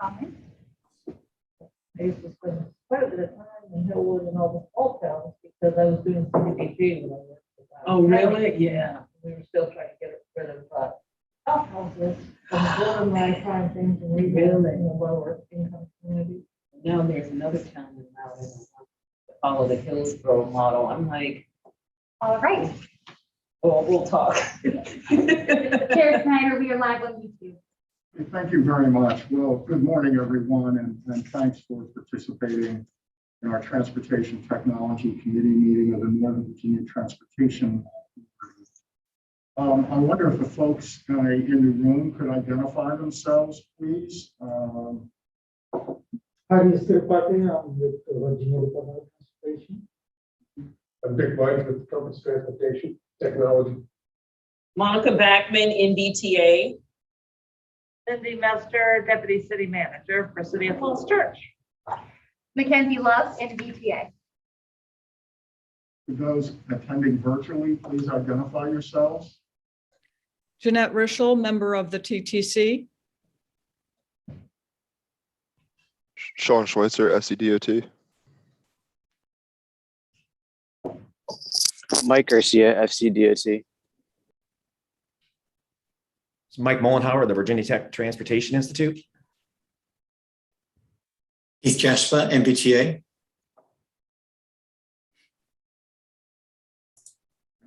comments? I used to spend quite a bit of time in Hillwood and all the small towns because I was doing CDBG when I worked with that. Oh, really? Yeah. We were still trying to get rid of house houses and one of my prime things in rebuilding in the lower income community. Now there's another town in Maryland that follow the Hillsborough model. I'm like, All right. well, we'll talk. Chair Snyder, we are live on YouTube. Thank you very much. Well, good morning, everyone, and thanks for participating in our Transportation Technology Committee meeting of the Northern Virginia Transportation. I wonder if the folks in the room could identify themselves, please. Hi, Mr. Patel. I'm with Virginia Department of Transportation. I'm Dick White with Compass Transportation Technology. Monica Backman, Nvta. Cindy Mester, Deputy City Manager for City of Falls Church. Mackenzie Love, Nvta. For those attending virtually, please identify yourselves. Jeanette Rischel, member of the TTC. Sean Schweitzer, FCDOT. Mike Garcia, FCDOT. Mike Mullenhour, the Virginia Tech Transportation Institute. Keith Jasper, Nvta.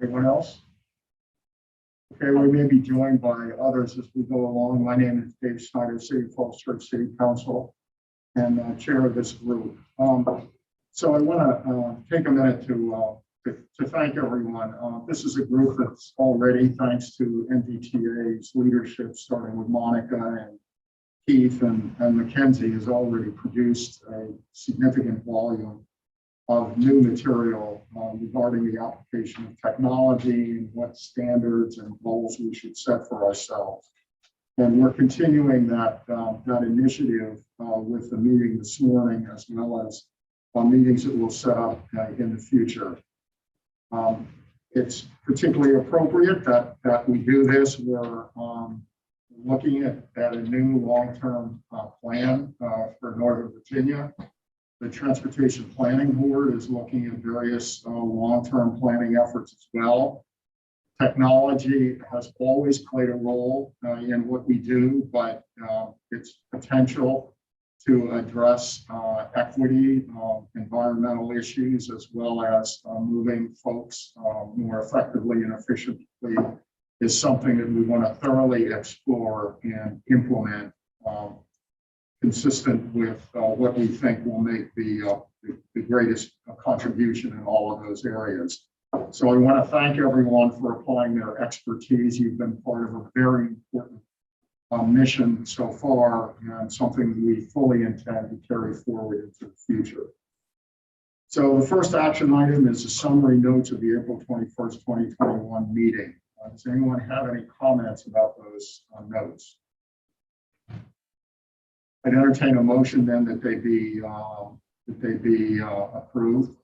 Anyone else? Okay, we may be joined by others as we go along. My name is Dave Snyder, City of Falls Church City Council, and chair of this group. So I want to take a minute to thank everyone. This is a group that's already, thanks to Nvta's leadership, starting with Monica and Keith and Mackenzie, has already produced a significant volume of new material regarding the application of technology and what standards and goals we should set for ourselves. And we're continuing that initiative with the meeting this morning, as well as meetings that we'll set up in the future. It's particularly appropriate that we do this. We're looking at a new long-term plan for Northern Virginia. The Transportation Planning Board is looking at various long-term planning efforts as well. Technology has always played a role in what we do, but its potential to address equity, environmental issues, as well as moving folks more effectively and efficiently is something that we want to thoroughly explore and implement consistent with what we think will make the greatest contribution in all of those areas. So I want to thank everyone for applying their expertise. You've been part of a very important mission so far, and something that we fully intend to carry forward into the future. So the first action item is a summary notes of the April 21st, 2021 meeting. Does anyone have any comments about those notes? I'd entertain a motion then that they be approved.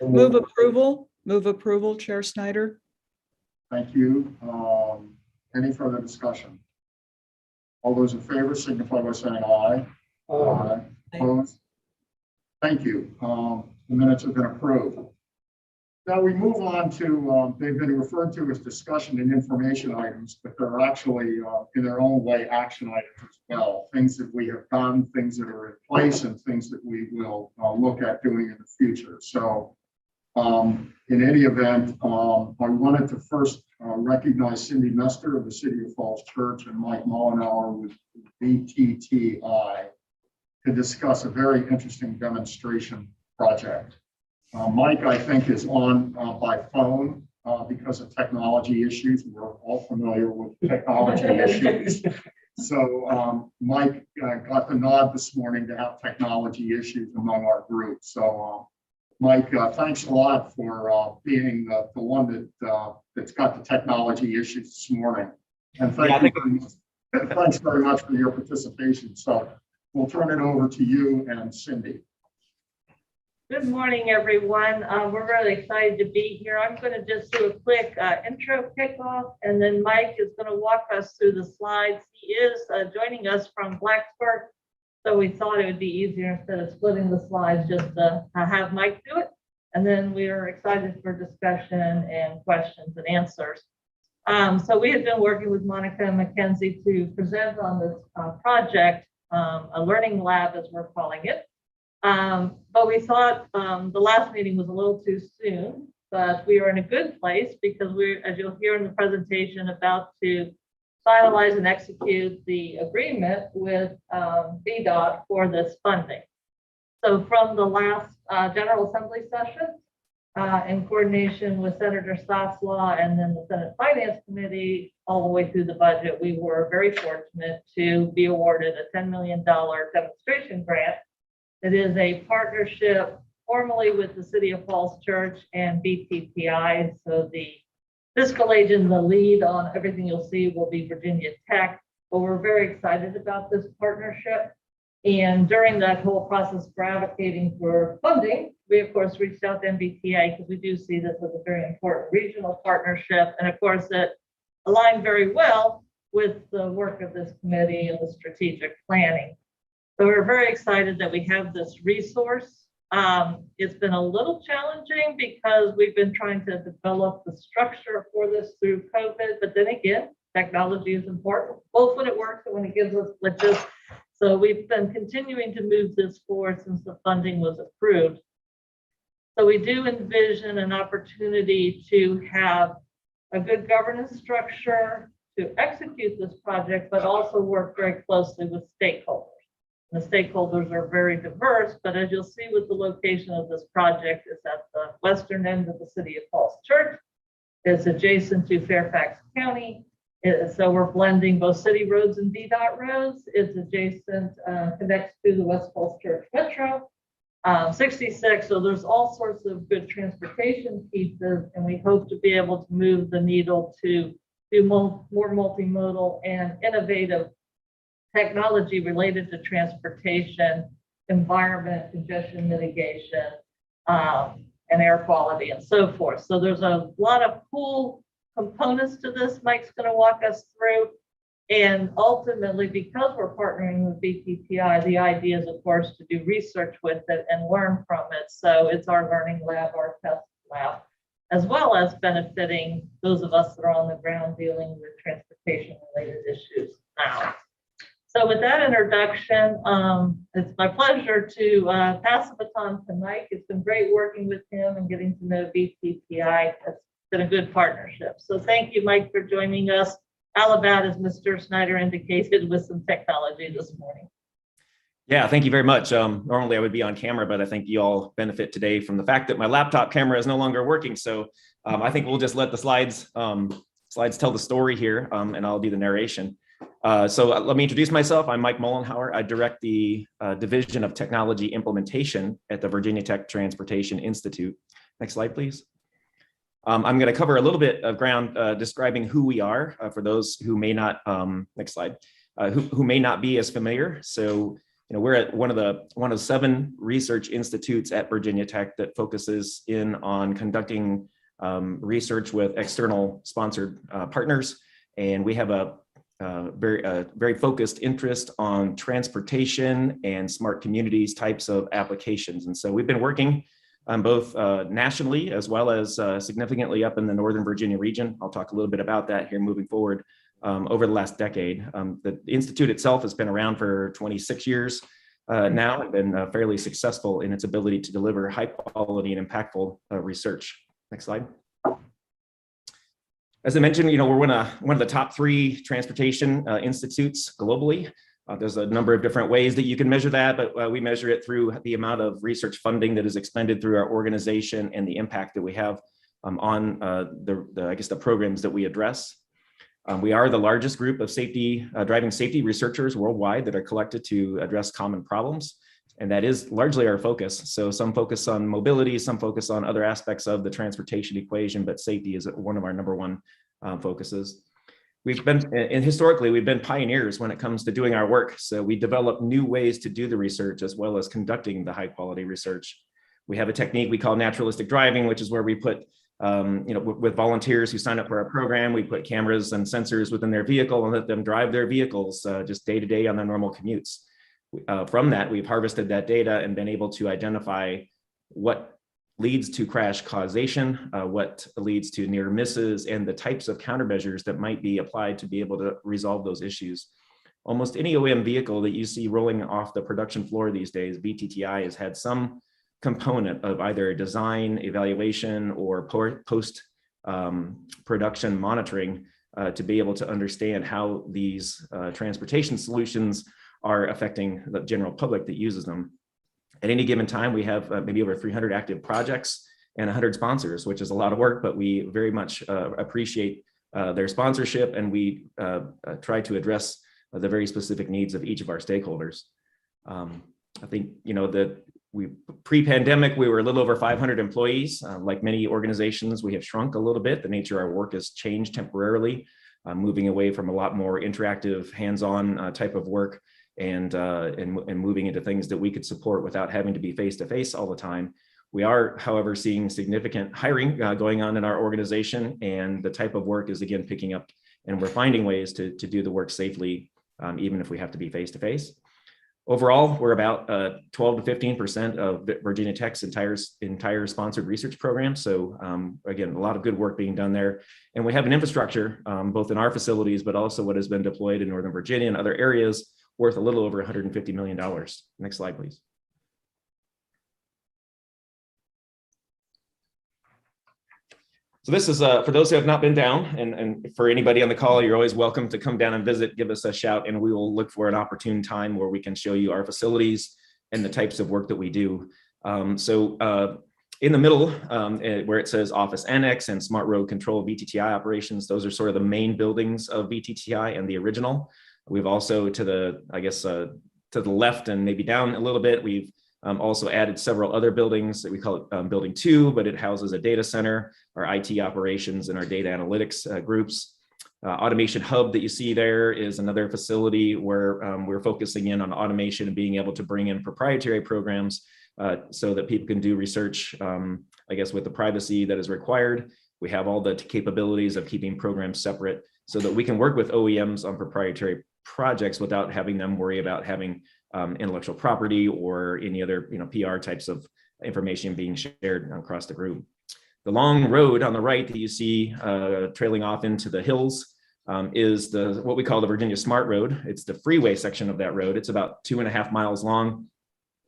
Move approval. Move approval, Chair Snyder. Thank you. Any further discussion? All those in favor signify by saying aye. Aye. Opposed? Thank you. The minutes have been approved. Now we move on to, they've been referred to as discussion and information items, but they're actually in their own way action items as well. Things that we have done, things that are in place, and things that we will look at doing in the future. So in any event, I wanted to first recognize Cindy Mester of the City of Falls Church and Mike Mullenhour with VTTI to discuss a very interesting demonstration project. Mike, I think, is on by phone because of technology issues. We're all familiar with technology issues. So Mike got the nod this morning to have technology issues among our group. So Mike, thanks a lot for being the one that's got the technology issues this morning. And thanks very much for your participation. So we'll turn it over to you and Cindy. Good morning, everyone. We're really excited to be here. I'm going to just do a quick intro kickoff, and then Mike is going to walk us through the slides. He is joining us from Blacksburg, So we thought it would be easier instead of splitting the slides, just to have Mike do it. And then we are excited for discussion and questions and answers. So we had been working with Monica and Mackenzie to present on this project, a learning lab, as we're calling it. But we thought the last meeting was a little too soon, but we are in a good place because we're, as you'll hear in the presentation, about to finalize and execute the agreement with VDOT for this funding. So from the last General Assembly session, in coordination with Senator Stanislaw and then the Senate Finance Committee, all the way through the budget, we were very fortunate to be awarded a $10 million demonstration grant. It is a partnership formally with the City of Falls Church and BTPI. So the fiscal agent, the lead on everything you'll see will be Virginia Tech, but we're very excited about this partnership. And during that whole process for advocating for funding, we of course reached out to Nvta because we do see this as a very important regional partnership. And of course it aligned very well with the work of this committee and the strategic planning. So we're very excited that we have this resource. It's been a little challenging because we've been trying to develop the structure for this through COVID, but then again, technology is important, both when it works and when it gives us glitches. So we've been continuing to move this forward since the funding was approved. So we do envision an opportunity to have a good governance structure to execute this project, but also work very closely with stakeholders. The stakeholders are very diverse, but as you'll see with the location of this project, is at the western end of the City of Falls Church. It's adjacent to Fairfax County. So we're blending both city roads and VDOT roads. It's adjacent, connects to the West Falls Church Metro, 66. So there's all sorts of good transportation pieces, and we hope to be able to move the needle to do more multimodal and innovative technology related to transportation, environment, congestion mitigation, and air quality and so forth. So there's a lot of cool components to this Mike's going to walk us through. And ultimately, because we're partnering with BTPI, the idea is, of course, to do research with it and learn from it. So it's our learning lab, our test lab, as well as benefiting those of us that are on the ground dealing with transportation related issues now. So with that introduction, it's my pleasure to pass the baton to Mike. It's been great working with him and getting to know BTPI. It's been a good partnership. So thank you, Mike, for joining us. Alabat, as Mr. Snyder indicated, with some technology this morning. Yeah, thank you very much. Normally I would be on camera, but I think you all benefit today from the fact that my laptop camera is no longer working. So I think we'll just let the slides tell the story here, and I'll do the narration. So let me introduce myself. I'm Mike Mollenhauer. I direct the Division of Technology Implementation at the Virginia Tech Transportation Institute. Next slide, please. I'm going to cover a little bit of ground describing who we are for those who may not, next slide, who may not be as familiar. So, we're at one of 7 research institutes at Virginia Tech that focuses in on conducting research with external sponsored partners. And we have a very focused interest on transportation and smart communities types of applications. And so we've been working on both nationally as well as significantly up in the Northern Virginia region. I'll talk a little bit about that here moving forward over the last decade. The Institute itself has been around for 26 years now and been fairly successful in its ability to deliver high quality and impactful research. Next slide. As I mentioned, we're one of the top 3 transportation institutes globally. There's a number of different ways that you can measure that, but we measure it through the amount of research funding that is expended through our organization and the impact that we have on the programs that we address. We are the largest group of driving safety researchers worldwide that are collected to address common problems. And that is largely our focus. So some focus on mobility, some focus on other aspects of the transportation equation, but safety is one of our number 1 focuses. Historically, we've been pioneers when it comes to doing our work. So we develop new ways to do the research as well as conducting the high quality research. We have a technique we call naturalistic driving, which is where we put, with volunteers who sign up for our program, we put cameras and sensors within their vehicle and let them drive their vehicles just day to day on their normal commutes. From that, we've harvested that data and been able to identify what leads to crash causation, what leads to near misses, and the types of countermeasures that might be applied to be able to resolve those issues. Almost any OEM vehicle that you see rolling off the production floor these days, VTTI has had some component of either design, evaluation, or post production monitoring to be able to understand how these transportation solutions are affecting the general public that uses them. At any given time, we have maybe over 300 active projects and 100 sponsors, which is a lot of work, but we very much appreciate their sponsorship, and we try to address the very specific needs of each of our stakeholders. I think, that pre-pandemic, we were a little over 500 employees. Like many organizations, we have shrunk a little bit. The nature of our work has changed temporarily, moving away from a lot more interactive, hands-on type of work, and moving into things that we could support without having to be face-to-face all the time. We are, however, seeing significant hiring going on in our organization, and the type of work is again picking up, and we're finding ways to do the work safely, even if we have to be face-to-face. Overall, we're about 12 to 15% of Virginia Tech's entire sponsored research program. So again, a lot of good work being done there. And we have an infrastructure, both in our facilities, but also what has been deployed in Northern Virginia and other areas, worth a little over $150 million. Next slide, please. So this is for those who have not been down, and for anybody on the call, you're always welcome to come down and visit, give us a shout, and we will look for an opportune time where we can show you our facilities and the types of work that we do. In the middle, where it says Office Annex and Smart Road Control VTTI operations, those are sort of the main buildings of VTTI and the original. We've also to the left and maybe down a little bit, we've also added several other buildings that we call it Building 2, but it houses a data center, our IT operations, and our data analytics groups. Automation Hub that you see there is another facility where we're focusing in on automation and being able to bring in proprietary programs so that people can do research, with the privacy that is required. We have all the capabilities of keeping programs separate so that we can work with OEMs on proprietary projects without having them worry about having intellectual property or any other PR types of information being shared across the group. The long road on the right that you see trailing off into the hills is what we call the Virginia Smart Road. It's the freeway section of that road. It's about 2.5 miles long.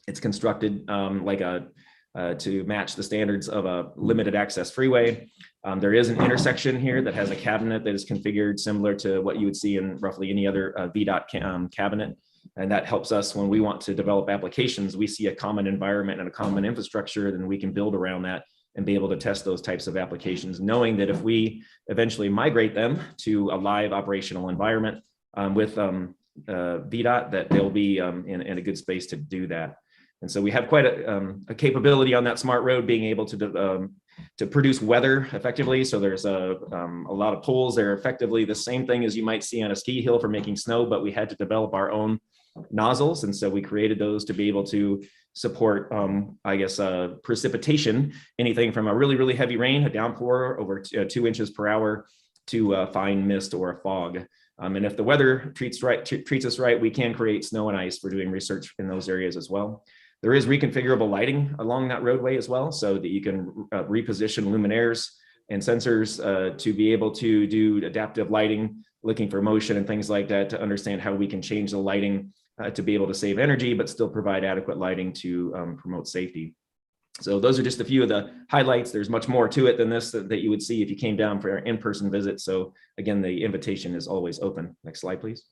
It's constructed to match the standards of a limited access freeway. There is an intersection here that has a cabinet that is configured similar to what you would see in roughly any other VDOT cabinet. And that helps us when we want to develop applications. We see a common environment and a common infrastructure, then we can build around that and be able to test those types of applications, knowing that if we eventually migrate them to a live operational environment with VDOT, that they'll be in a good space to do that. And so we have quite a capability on that smart road, being able to produce weather effectively. So there's a lot of poles. They're effectively the same thing as you might see on a ski hill for making snow, but we had to develop our own nozzles. And so we created those to be able to support, precipitation, anything from a really, really heavy rain, a downpour over 2 inches per hour to fine mist or a fog. And if the weather treats us right, we can create snow and ice for doing research in those areas as well. There is reconfigurable lighting along that roadway as well, so that you can reposition luminaires and sensors to be able to do adaptive lighting, looking for motion and things like that, to understand how we can change the lighting to be able to save energy, but still provide adequate lighting to promote safety. So those are just a few of the highlights. There's much more to it than this that you would see if you came down for an in-person visit. So again, the invitation is always open. Next slide, please.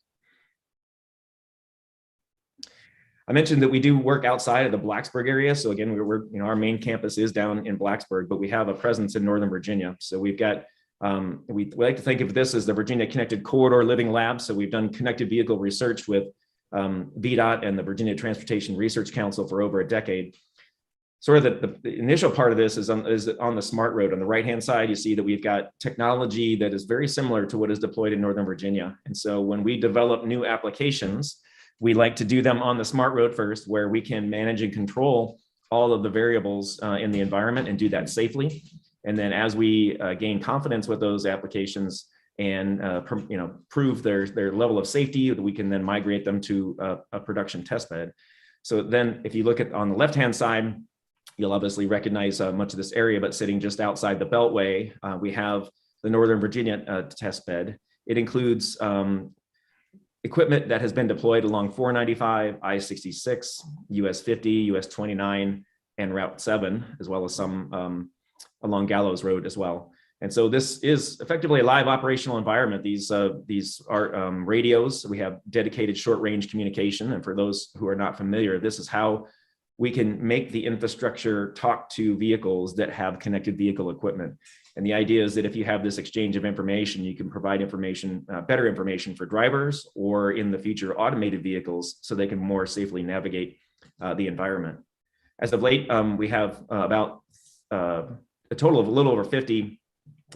I mentioned that we do work outside of the Blacksburg area. So again, our main campus is down in Blacksburg, but we have a presence in Northern Virginia. So we've got, we like to think of this as the Virginia Connected Corridor Living Lab. So we've done connected vehicle research with VDOT and the Virginia Transportation Research Council for over a decade. Sort of the initial part of this is on the smart road. On the right-hand side, you see that we've got technology that is very similar to what is deployed in Northern Virginia. And so when we develop new applications, we like to do them on the smart road first, where we can manage and control all of the variables in the environment and do that safely. And then as we gain confidence with those applications, and prove their level of safety, that we can then migrate them to a production test bed. So then if you look at on the left-hand side, you'll obviously recognize much of this area, but sitting just outside the Beltway, we have the Northern Virginia test bed. It includes equipment that has been deployed along 495, I-66, US 50, US 29, and Route 7, as well as some along Gallows Road as well. And so this is effectively a live operational environment. These are radios. We have dedicated short-range communication. And for those who are not familiar, this is how we can make the infrastructure talk to vehicles that have connected vehicle equipment. And the idea is that if you have this exchange of information, you can provide information, better information for drivers, or in the future automated vehicles, so they can more safely navigate the environment. As of late, we have about a total of a little over 50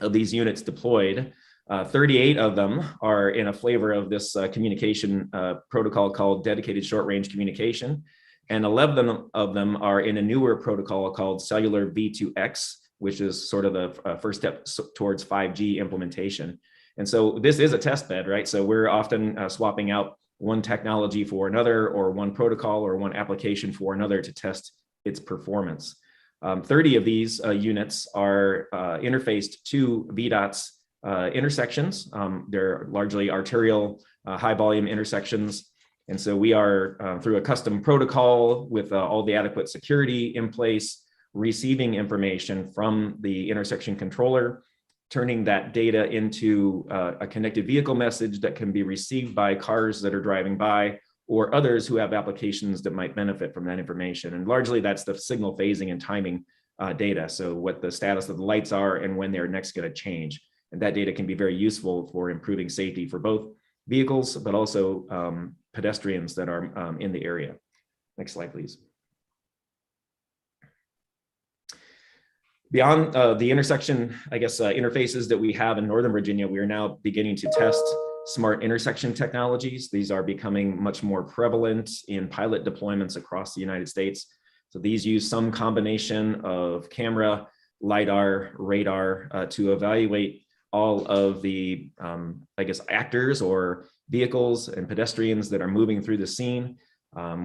of these units deployed. 38 of them are in a flavor of this communication protocol called dedicated short-range communication. And 11 of them are in a newer protocol called cellular V2X, which is sort of the first step towards 5G implementation. And so this is a test bed, right? So we're often swapping out one technology for another, or one protocol or one application for another to test its performance. 30 of these units are interfaced to VDOT's intersections. They're largely arterial, high volume intersections. And so we are, through a custom protocol with all the adequate security in place, receiving information from the intersection controller, turning that data into a connected vehicle message that can be received by cars that are driving by, or others who have applications that might benefit from that information. And largely that's the signal phasing and timing data. So what the status of the lights are and when they're next going to change. And that data can be very useful for improving safety for both vehicles, but also pedestrians that are in the area. Next slide, please. Beyond the intersection, interfaces that we have in Northern Virginia, we are now beginning to test smart intersection technologies. These are becoming much more prevalent in pilot deployments across the United States. So these use some combination of camera, LiDAR, radar to evaluate all of the, actors or vehicles and pedestrians that are moving through the scene.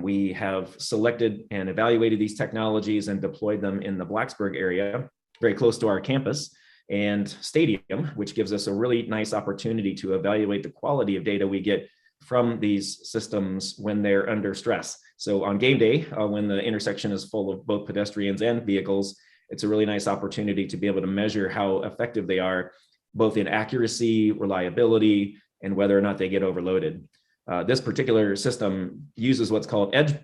We have selected and evaluated these technologies and deployed them in the Blacksburg area, very close to our campus and stadium, which gives us a really nice opportunity to evaluate the quality of data we get from these systems when they're under stress. So on game day, when the intersection is full of both pedestrians and vehicles, it's a really nice opportunity to be able to measure how effective they are, both in accuracy, reliability, and whether or not they get overloaded. This particular system uses what's called edge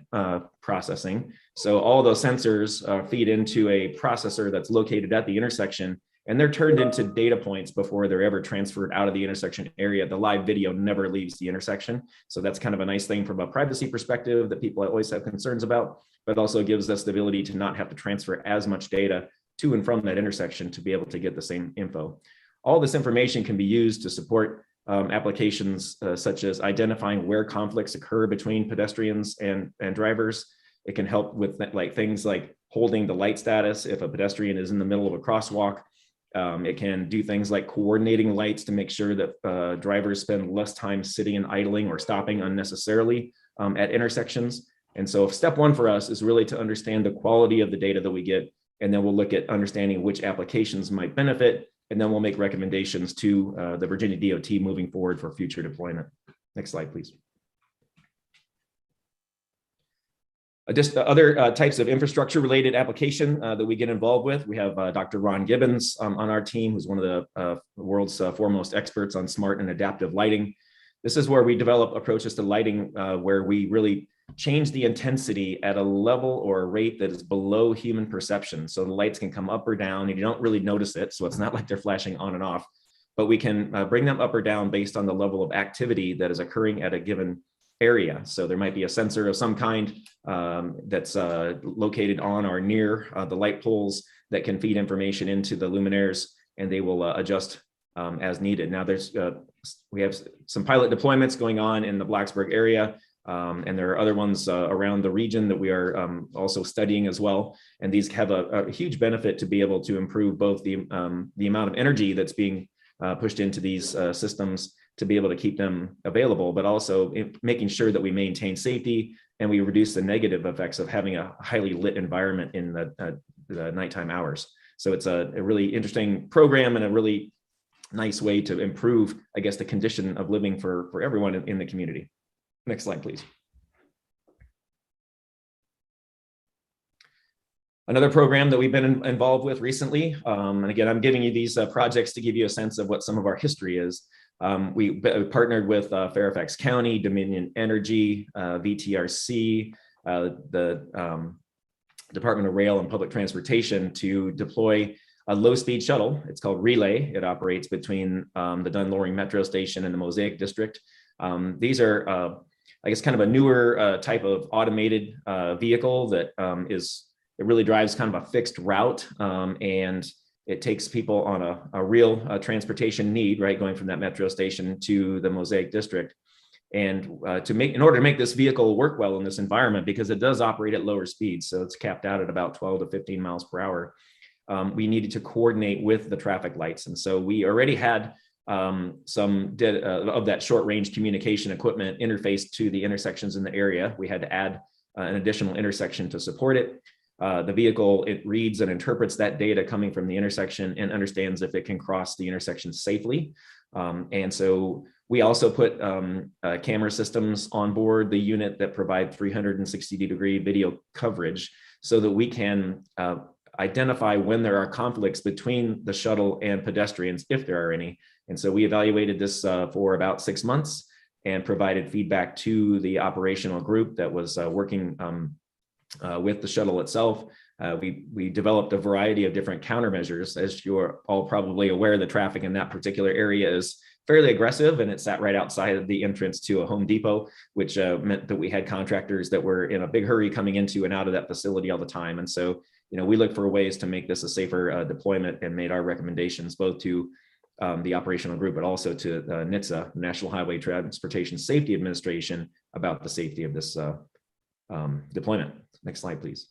processing. So all those sensors feed into a processor that's located at the intersection, and they're turned into data points before they're ever transferred out of the intersection area. The live video never leaves the intersection. So that's kind of a nice thing from a privacy perspective that people always have concerns about, but also gives us the ability to not have to transfer as much data to and from that intersection to be able to get the same info. All this information can be used to support applications such as identifying where conflicts occur between pedestrians and drivers. It can help with things like holding the light status if a pedestrian is in the middle of a crosswalk. It can do things like coordinating lights to make sure that drivers spend less time sitting and idling or stopping unnecessarily at intersections. And so step one for us is really to understand the quality of the data that we get, and then we'll look at understanding which applications might benefit, and then we'll make recommendations to the Virginia DOT moving forward for future deployment. Next slide, please. Just other types of infrastructure related application that we get involved with. We have Dr. Ron Gibbons on our team, who's one of the world's foremost experts on smart and adaptive lighting. This is where we develop approaches to lighting where we really change the intensity at a level or a rate that is below human perception. So the lights can come up or down and you don't really notice it. So it's not like they're flashing on and off, but we can bring them up or down based on the level of activity that is occurring at a given area. So there might be a sensor of some kind that's located on or near the light poles that can feed information into the luminaires, and they will adjust as needed. Now we have some pilot deployments going on in the Blacksburg area, and there are other ones around the region that we are also studying as well. And these have a huge benefit to be able to improve both the amount of energy that's being pushed into these systems to be able to keep them available, but also making sure that we maintain safety and we reduce the negative effects of having a highly lit environment in the nighttime hours. So it's a really interesting program and a really nice way to improve, I guess, the condition of living for everyone in the community. Next slide, please. Another program that we've been involved with recently, and again, I'm giving you these projects to give you a sense of what some of our history is. We partnered with Fairfax County, Dominion Energy, VTRC, the Department of Rail and Public Transportation to deploy a low-speed shuttle. It's called Relay. It operates between the Dunn-Loring Metro Station and the Mosaic District. These are, I guess, kind of a newer type of automated vehicle that it really drives kind of a fixed route, and it takes people on a real transportation need, right, going from that metro station to the Mosaic District. And in order to make this vehicle work well in this environment, because it does operate at lower speeds, so it's capped out at about 12 to 15 miles per hour, we needed to coordinate with the traffic lights. And so we already had some of that short range communication equipment interfaced to the intersections in the area. We had to add an additional intersection to support it. The vehicle, it reads and interprets that data coming from the intersection and understands if it can cross the intersection safely. And so we also put camera systems on board the unit that provide 360-degree video coverage so that we can identify when there are conflicts between the shuttle and pedestrians, if there are any. And so we evaluated this for about 6 months and provided feedback to the operational group that was working with the shuttle itself. We developed a variety of different countermeasures. As you're all probably aware, the traffic in that particular area is fairly aggressive, and it sat right outside of the entrance to a Home Depot, which meant that we had contractors that were in a big hurry coming into and out of that facility all the time. And so, we look for ways to make this a safer deployment and made our recommendations both to the operational group, but also to Nvta, National Highway Transportation Safety Administration, about the safety of this deployment. Next slide, please.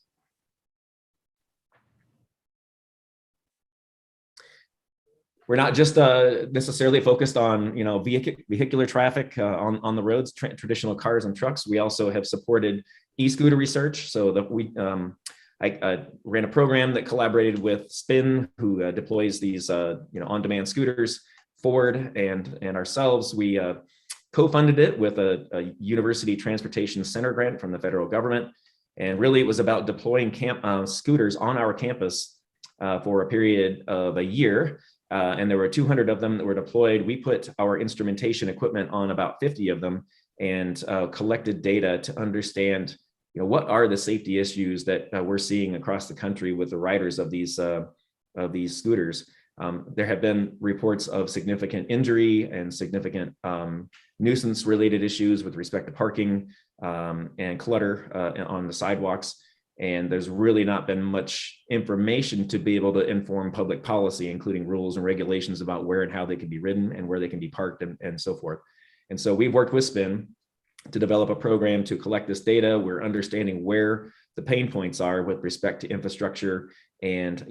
We're not just necessarily focused on vehicular traffic on the roads, traditional cars and trucks. We also have supported e-scooter research. So that I ran a program that collaborated with Spin, who deploys these on-demand scooters. Ford and ourselves, we co-funded it with a University Transportation Center grant from the federal government. And really, it was about deploying scooters on our campus for a period of a year. And there were 200 of them that were deployed. We put our instrumentation equipment on about 50 of them and collected data to understand, what are the safety issues that we're seeing across the country with the riders of these scooters. There have been reports of significant injury and significant nuisance-related issues with respect to parking and clutter on the sidewalks. And there's really not been much information to be able to inform public policy, including rules and regulations about where and how they can be ridden and where they can be parked and so forth. And so we've worked with Spin to develop a program to collect this data. We're understanding where the pain points are with respect to infrastructure and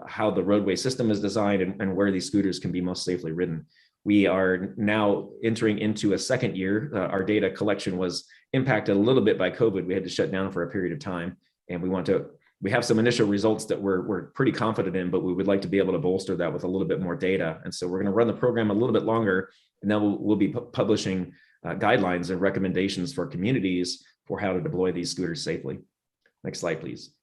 how the roadway system is designed and where these scooters can be most safely ridden. We are now entering into a second year. Our data collection was impacted a little bit by COVID. We had to shut down for a period of time, and we have some initial results that we're pretty confident in, but we would like to be able to bolster that with a little bit more data. And so we're going to run the program a little bit longer, and then we'll be publishing guidelines and recommendations for communities for how to deploy these scooters safely. Next slide, please.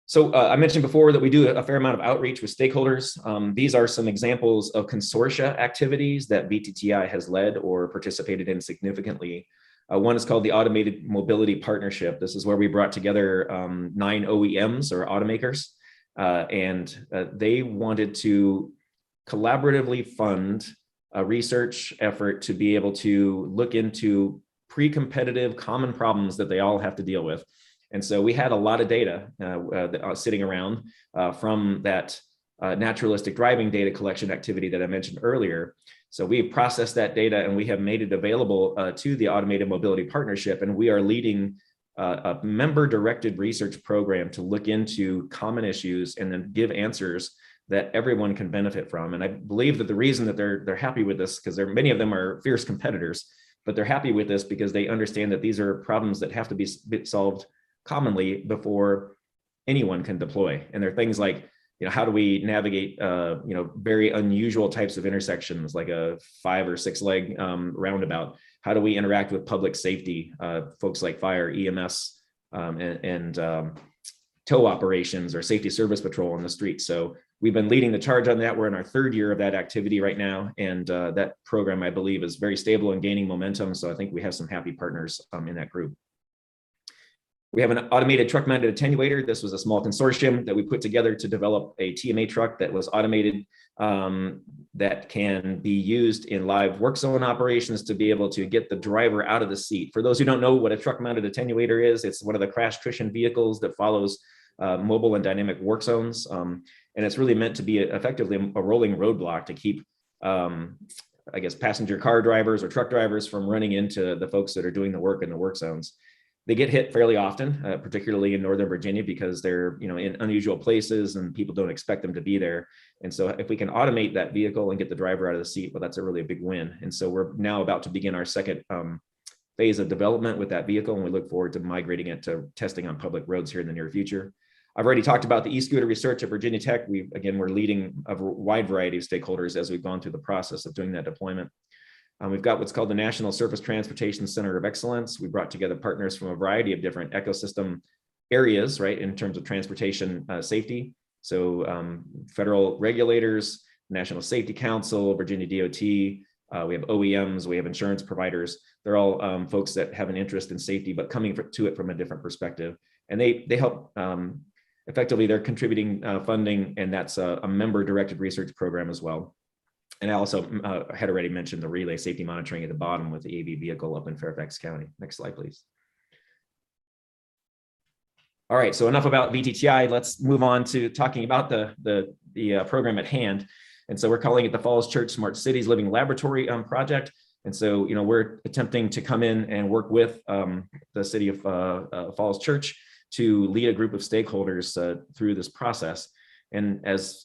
So I mentioned before that we do a fair amount of outreach with stakeholders. These are some examples of consortia activities that VTTI has led or participated in significantly. One is called the Automated Mobility Partnership. This is where we brought together 9 OEMs or automakers, and they wanted to collaboratively fund a research effort to be able to look into pre-competitive common problems that they all have to deal with. And so we had a lot of data sitting around from that naturalistic driving data collection activity that I mentioned earlier. So we processed that data and we have made it available to the Automated Mobility Partnership, and we are leading a member-directed research program to look into common issues and then give answers that everyone can benefit from. And I believe that the reason that they're happy with this, because many of them are fierce competitors, but they're happy with this because they understand that these are problems that have to be solved commonly before anyone can deploy. And there are things like, how do we navigate, very unusual types of intersections, like a 5 or 6 leg roundabout? How do we interact with public safety, folks like fire, EMS, and tow operations or safety service patrol on the street? So we've been leading the charge on that. We're in our 3rd year of that activity right now. And that program, I believe, is very stable and gaining momentum. So I think we have some happy partners in that group. We have an automated truck mounted attenuator. This was a small consortium that we put together to develop a TMA truck that was automated, that can be used in live work zone operations to be able to get the driver out of the seat. For those who don't know what a truck mounted attenuator is, it's one of the crash cushion vehicles that follows mobile and dynamic work zones. And it's really meant to be effectively a rolling roadblock to keep, passenger car drivers or truck drivers from running into the folks that are doing the work in the work zones. They get hit fairly often, particularly in Northern Virginia, because they're in unusual places and people don't expect them to be there. And so if we can automate that vehicle and get the driver out of the seat, well, that's a really big win. And so we're now about to begin our 2nd phase of development with that vehicle, and we look forward to migrating it to testing on public roads here in the near future. I've already talked about the e-scooter research at Virginia Tech. We're leading a wide variety of stakeholders as we've gone through the process of doing that deployment. We've got what's called the National Surface Transportation Center of Excellence. We brought together partners from a variety of different ecosystem areas, right, in terms of transportation safety. So federal regulators, National Safety Council, Virginia DOT, we have OEMs, we have insurance providers. They're all folks that have an interest in safety, but coming to it from a different perspective. And they help, effectively, they're contributing funding, and that's a member-directed research program as well. And I also had already mentioned the relay safety monitoring at the bottom with the AV vehicle up in Fairfax County. Next slide, please. All right, so enough about VTTI. Let's move on to talking about the program at hand. And so we're calling it the Falls Church Smart Cities Living Laboratory project. And so, we're attempting to come in and work with the city of Falls Church to lead a group of stakeholders through this process. And as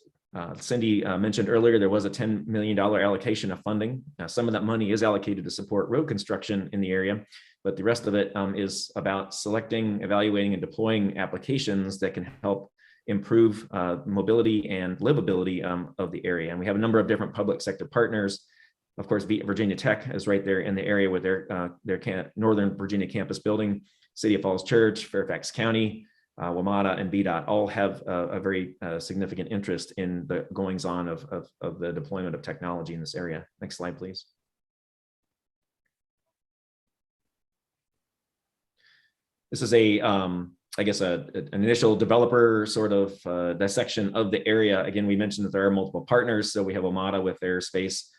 Cindy mentioned earlier, there was a $10 million allocation of funding. Some of that money is allocated to support road construction in the area, but the rest of it is about selecting, evaluating, and deploying applications that can help improve mobility and livability of the area. And we have a number of different public sector partners. Of course, Virginia Tech is right there in the area with their Northern Virginia campus building. City of Falls Church, Fairfax County, WMATA, and VDOT all have a very significant interest in the goings on of the deployment of technology in this area. Next slide, please. This is an initial developer sort of dissection of the area. Again, we mentioned that there are multiple partners. So we have WMATA with their space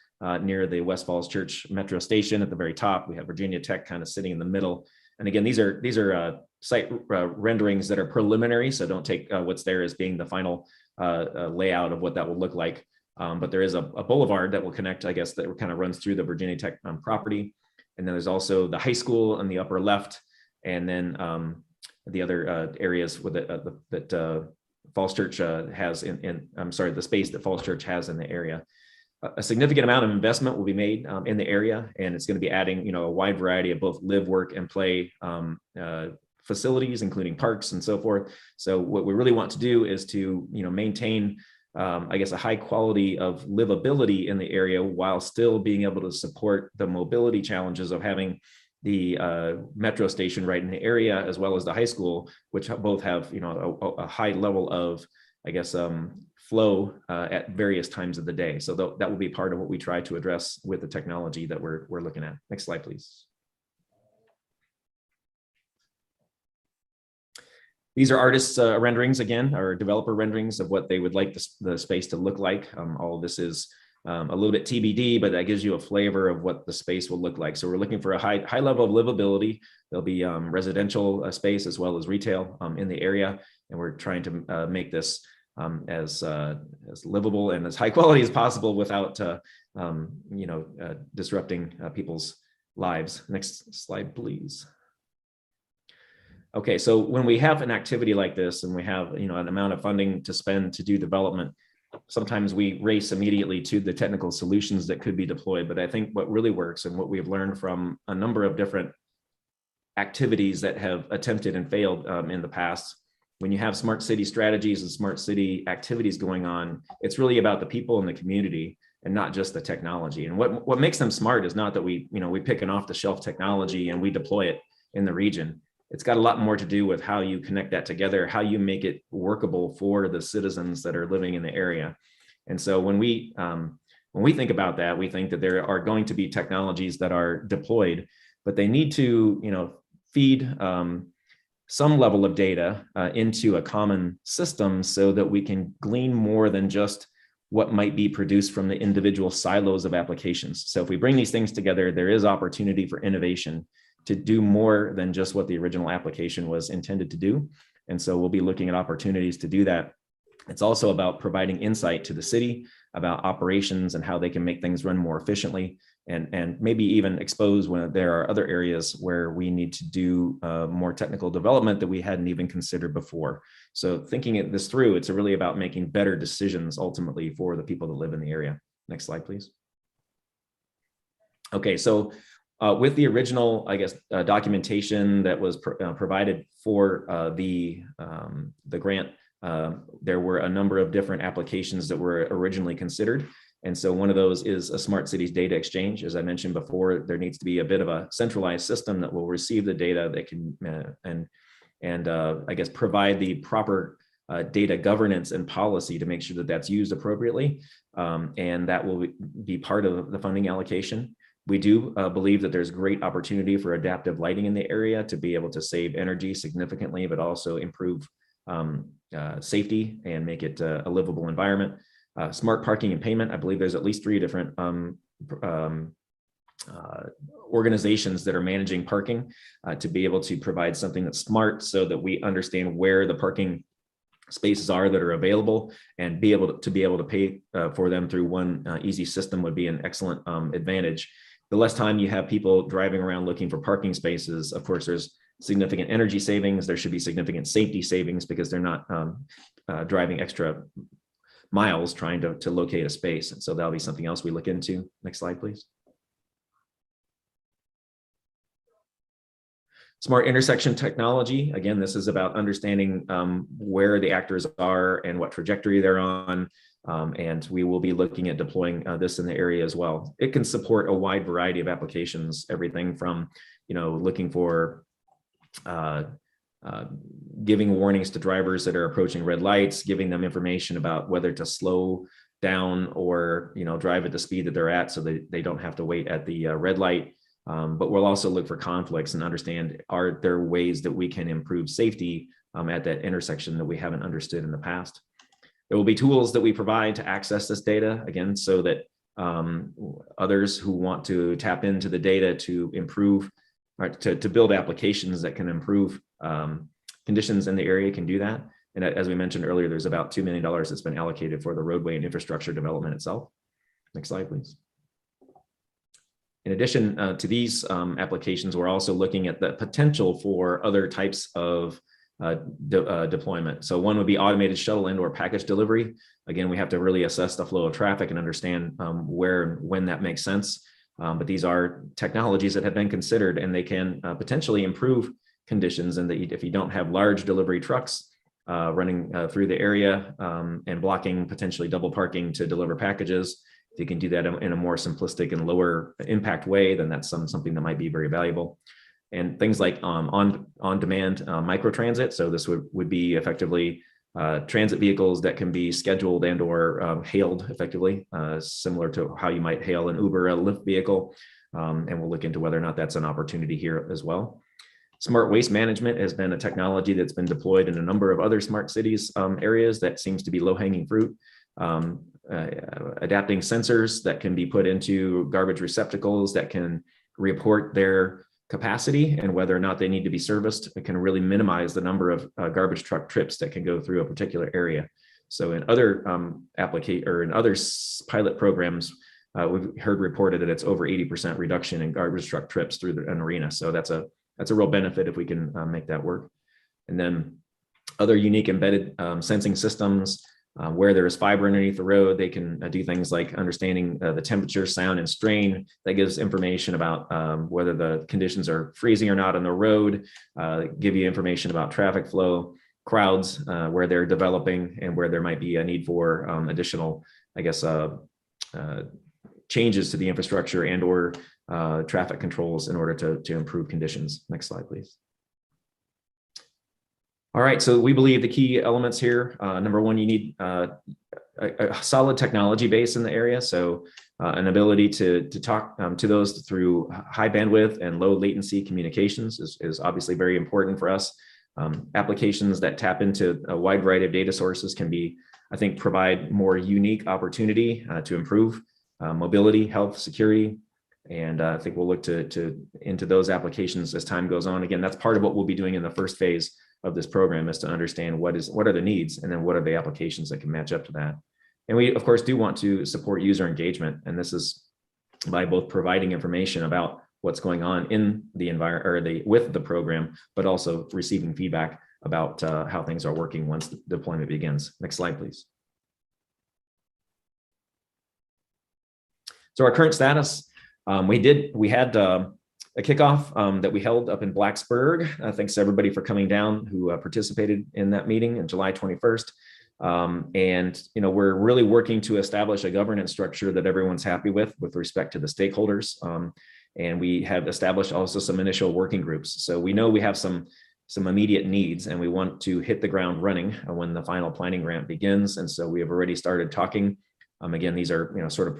near the West Falls Church Metro Station at the very top. We have Virginia Tech kind of sitting in the middle. And again, these are site renderings that are preliminary, so don't take what's there as being the final layout of what that will look like. But there is a boulevard that will connect, I guess, that kind of runs through the Virginia Tech property. And then there's also the high school in the upper left, and then the other areas with that Falls Church has the space that Falls Church has in the area. A significant amount of investment will be made in the area, and it's going to be adding, a wide variety of both live, work, and play facilities, including parks and so forth. So what we really want to do is to, maintain, a high quality of livability in the area while still being able to support the mobility challenges of having the metro station right in the area, as well as the high school, which both have, a high level of, flow at various times of the day. So that will be part of what we try to address with the technology that we're looking at. Next slide, please. These are artists' renderings, again, or developer renderings of what they would like the space to look like. All of this is a little bit TBD, but that gives you a flavor of what the space will look like. So we're looking for a high level of livability. There'll be residential space as well as retail in the area, and we're trying to make this as livable and as high quality as possible without disrupting people's lives. Next slide, please. Okay, so when we have an activity like this and we have, you know, an amount of funding to spend to do development, sometimes we race immediately to the technical solutions that could be deployed. But I think what really works and what we've learned from a number of different activities that have attempted and failed in the past, when you have smart city strategies and smart city activities going on, it's really about the people in the community and not just the technology. And what makes them smart is not that we pick an off the shelf technology and we deploy it in the region. It's got a lot more to do with how you connect that together, how you make it workable for the citizens that are living in the area. And so when we think about that, we think that there are going to be technologies that are deployed, but they need to, you know, feed some level of data into a common system so that we can glean more than just what might be produced from the individual silos of applications. So if we bring these things together, there is opportunity for innovation to do more than just what the original application was intended to do. And so we'll be looking at opportunities to do that. It's also about providing insight to the city about operations and how they can make things run more efficiently, and maybe even expose when there are other areas where we need to do more technical development that we hadn't even considered before. So thinking this through, it's really about making better decisions ultimately for the people that live in the area. Next slide, please. Okay, so with the original, I guess, documentation that was provided for the grant, there were a number of different applications that were originally considered. And so one of those is a smart cities data exchange. As I mentioned before, there needs to be a bit of a centralized system that will receive the data that can I guess provide the proper data governance and policy to make sure that that's used appropriately. And that will be part of the funding allocation. We do believe that there's great opportunity for adaptive lighting in the area to be able to save energy significantly, but also improve safety and make it a livable environment. Smart parking and payment. I believe there's at least 3 different organizations that are managing parking to be able to provide something that's smart so that we understand where the parking spaces are that are available and be able to pay for them through one easy system would be an excellent advantage. The less time you have people driving around looking for parking spaces, of course, there's significant energy savings. There should be significant safety savings because they're not driving extra miles trying to locate a space. And so that'll be something else we look into. Next slide, please. Smart intersection technology. Again, this is about understanding where the actors are and what trajectory they're on. And we will be looking at deploying this in the area as well. It can support a wide variety of applications, everything from, looking for giving warnings to drivers that are approaching red lights, giving them information about whether to slow down or, drive at the speed that they're at so that they don't have to wait at the red light. But we'll also look for conflicts and understand, are there ways that we can improve safety at that intersection that we haven't understood in the past? There will be tools that we provide to access this data, again, so that others who want to tap into the data to improve, or to build applications that can improve conditions in the area can do that. And as we mentioned earlier, there's about $2 million that's been allocated for the roadway and infrastructure development itself. Next slide, please. In addition to these applications, we're also looking at the potential for other types of deployment. So one would be automated shuttle and/or package delivery. Again, we have to really assess the flow of traffic and understand where and when that makes sense. But these are technologies that have been considered, and they can potentially improve conditions. And that if you don't have large delivery trucks running through the area and blocking potentially double parking to deliver packages, if you can do that in a more simplistic and lower impact way, then that's something that might be very valuable. And things like on-demand microtransit. So this would be effectively transit vehicles that can be scheduled and or hailed effectively, similar to how you might hail an Uber, a Lyft vehicle. And we'll look into whether or not that's an opportunity here as well. Smart waste management has been a technology that's been deployed in a number of other smart cities areas that seems to be low-hanging fruit. Adapting sensors that can be put into garbage receptacles that can report their capacity and whether or not they need to be serviced. It can really minimize the number of garbage truck trips that can go through a particular area. So in other pilot programs, we've heard reported that it's over 80% reduction in garbage truck trips through an arena. So that's a real benefit if we can make that work. And then other unique embedded sensing systems. Where there is fiber underneath the road, they can do things like understanding the temperature, sound, and strain. That gives information about whether the conditions are freezing or not on the road, give you information about traffic flow, crowds, where they're developing, and where there might be a need for additional, I guess, changes to the infrastructure and or traffic controls in order to improve conditions. Next slide, please. All right, so we believe the key elements here, number one, you need a solid technology base in the area. So an ability to talk to those through high bandwidth and low latency communications is obviously very important for us. Applications that tap into a wide variety of data sources can be, I think, provide more unique opportunity to improve mobility, health, security. And I think we'll look into those applications as time goes on. Again, that's part of what we'll be doing in the first phase of this program, is to understand what are the needs, and then what are the applications that can match up to that. And we, of course, do want to support user engagement. And this is by both providing information about what's going on in the environment or with the program, but also receiving feedback about how things are working once the deployment begins. Next slide, please. So our current status, we had a kickoff that we held up in Blacksburg. Thanks to everybody for coming down who participated in that meeting on July 21st. And we're really working to establish a governance structure that everyone's happy with respect to the stakeholders. And we have established also some initial working groups. So we know we have some immediate needs, and we want to hit the ground running when the final planning grant begins. And so we have already started talking. Again, these are sort of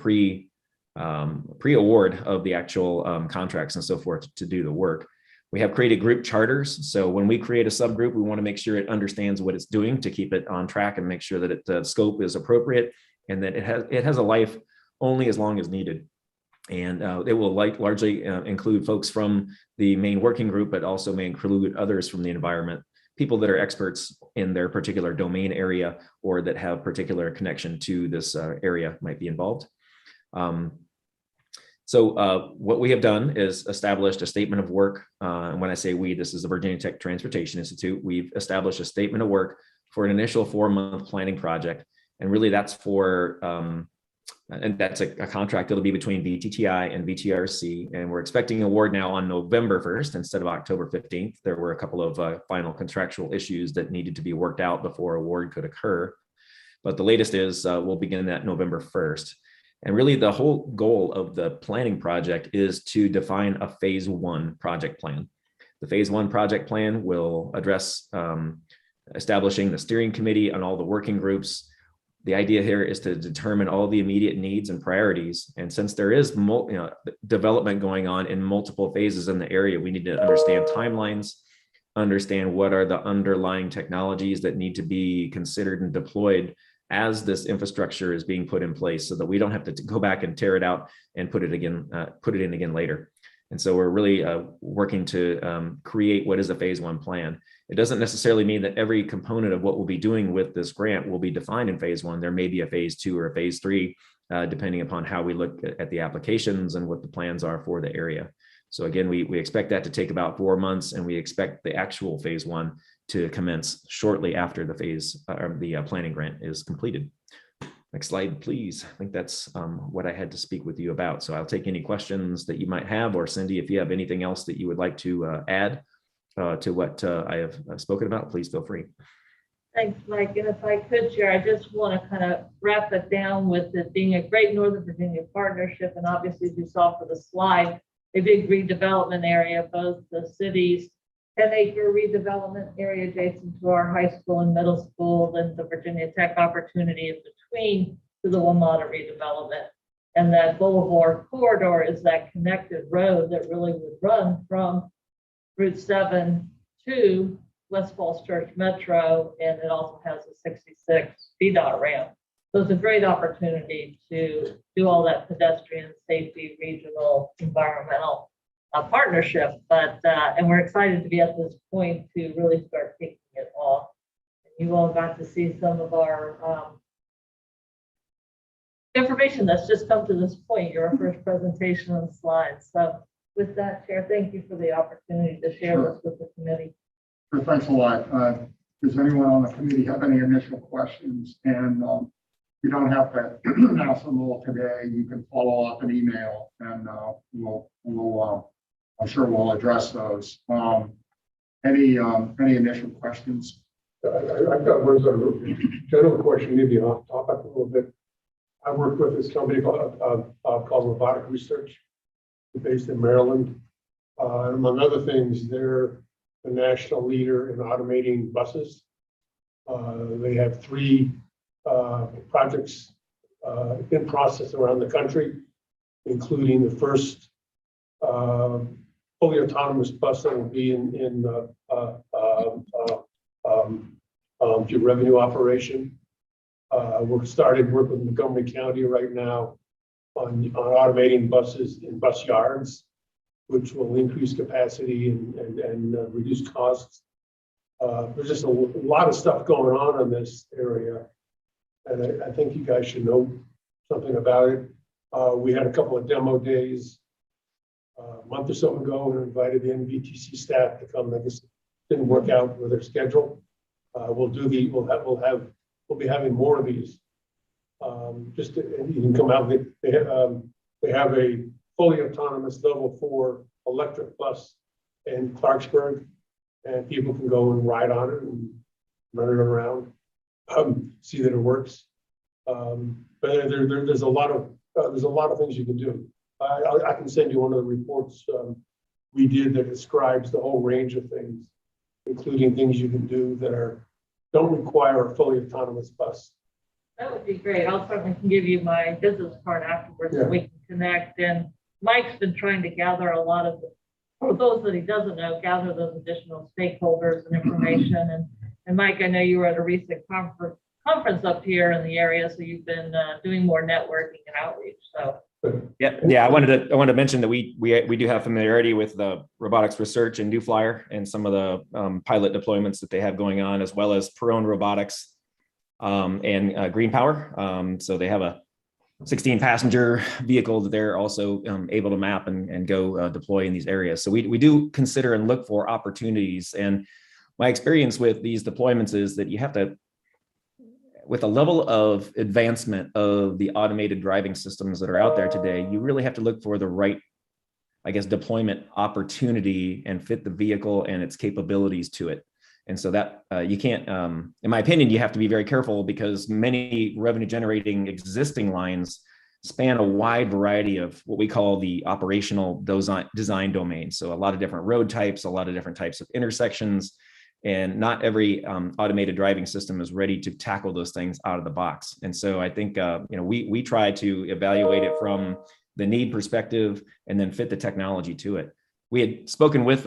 pre-award of the actual contracts and so forth to do the work. We have created group charters. So when we create a subgroup, we want to make sure it understands what it's doing to keep it on track and make sure that the scope is appropriate, and that it has a life only as long as needed. And it will largely include folks from the main working group, but also may include others from the environment, people that are experts in their particular domain area or that have particular connection to this area might be involved. So what we have done is established a statement of work. And when I say we, this is the Virginia Tech Transportation Institute. We've established a statement of work for an initial 4-month planning project. And really that's for, and that's a contract that'll be between VTTI and VTRC. And we're expecting award now on November 1st instead of October 15th. There were a couple of final contractual issues that needed to be worked out before award could occur. But the latest is we'll begin that November 1st. And really the whole goal of the planning project is to define a phase 1 project plan. The phase 1 project plan will address establishing the steering committee and all the working groups. The idea here is to determine all the immediate needs and priorities. And since there is development going on in multiple phases in the area, we need to understand timelines, understand what are the underlying technologies that need to be considered and deployed as this infrastructure is being put in place, so that we don't have to go back and tear it out and put it in again later. And so we're really working to create what is a phase 1 plan. It doesn't necessarily mean that every component of what we'll be doing with this grant will be defined in phase 1. There may be a phase 2 or a phase 3, depending upon how we look at the applications and what the plans are for the area. So again, we expect that to take about 4 months, and we expect the actual phase 1 to commence shortly after the planning grant is completed. Next slide, please. I think that's what I had to speak with you about. So I'll take any questions that you might have, or Cindy, if you have anything else that you would like to add to what I have spoken about, please feel free. Thanks, Mike. And if I could, Chair, I just want to kind of wrap it down with it being a great Northern Virginia partnership. And obviously, as you saw for the slide, a big redevelopment area, both the city's 10-acre redevelopment area adjacent to our high school and middle school, and the Virginia Tech opportunity in between to the WMATA redevelopment. And that Boulevard corridor is that connected road that really would run from Route 7 to West Falls Church Metro, and it also has a 66 VDOT ramp. So it's a great opportunity to do all that pedestrian safety, regional, environmental partnership, but and we're excited to be at this point to really start taking it off. And you all got to see some of our information that's just come to this point, your first presentation on slides. So with that, Chair, thank you for the opportunity to share this with the committee. Thanks a lot. Does anyone on the committee have any initial questions? And you don't have to ask them all today. You can follow up an email, and I'm sure we'll address those. Any initial questions? I've got one sort of general question, maybe off topic a little bit. I work with this company called Robotic Research, based in Maryland. Among other things, they're the national leader in automating buses. They have 3 projects in process around the country, including the first fully autonomous bus that will be in the revenue operation. We're starting work with Montgomery County right now on automating buses in bus yards, which will increase capacity and reduce costs. There's just a lot of stuff going on in this area, and I think you guys should know something about it. We had a couple of demo days a month or so ago and invited the NVTC staff to come. I guess it didn't work out with their schedule. We'll be having more of these. You can come out. They have a fully autonomous level 4 electric bus in Clarksburg, and people can go and ride on it and run it around, see that it works. But there's a lot of things you can do. I can send you one of the reports we did that describes the whole range of things, including things you can do that don't require a fully autonomous bus. That would be great. I'll certainly give you my business card afterwards so we can connect. And Mike's been trying to gather a lot of, for those that he doesn't know, gather those additional stakeholders and information. And Mike, I know you were at a recent conference up here in the area, so you've been doing more networking and outreach. So. Yeah. I wanted to mention that we do have familiarity with the robotics research and New Flyer and some of the pilot deployments that they have going on, as well as Perone Robotics and Green Power. So they have a 16-passenger vehicle that they're also able to map and go deploy in these areas. So we do consider and look for opportunities. And my experience with these deployments is that you have to, with a level of advancement of the automated driving systems that are out there today, you really have to look for the right, I guess, deployment opportunity and fit the vehicle and its capabilities to it. And so that you can't, in my opinion, you have to be very careful, because many revenue generating existing lines span a wide variety of what we call the operational design domain. So a lot of different road types, a lot of different types of intersections, and not every automated driving system is ready to tackle those things out of the box. And so I think we try to evaluate it from the need perspective and then fit the technology to it. We had spoken with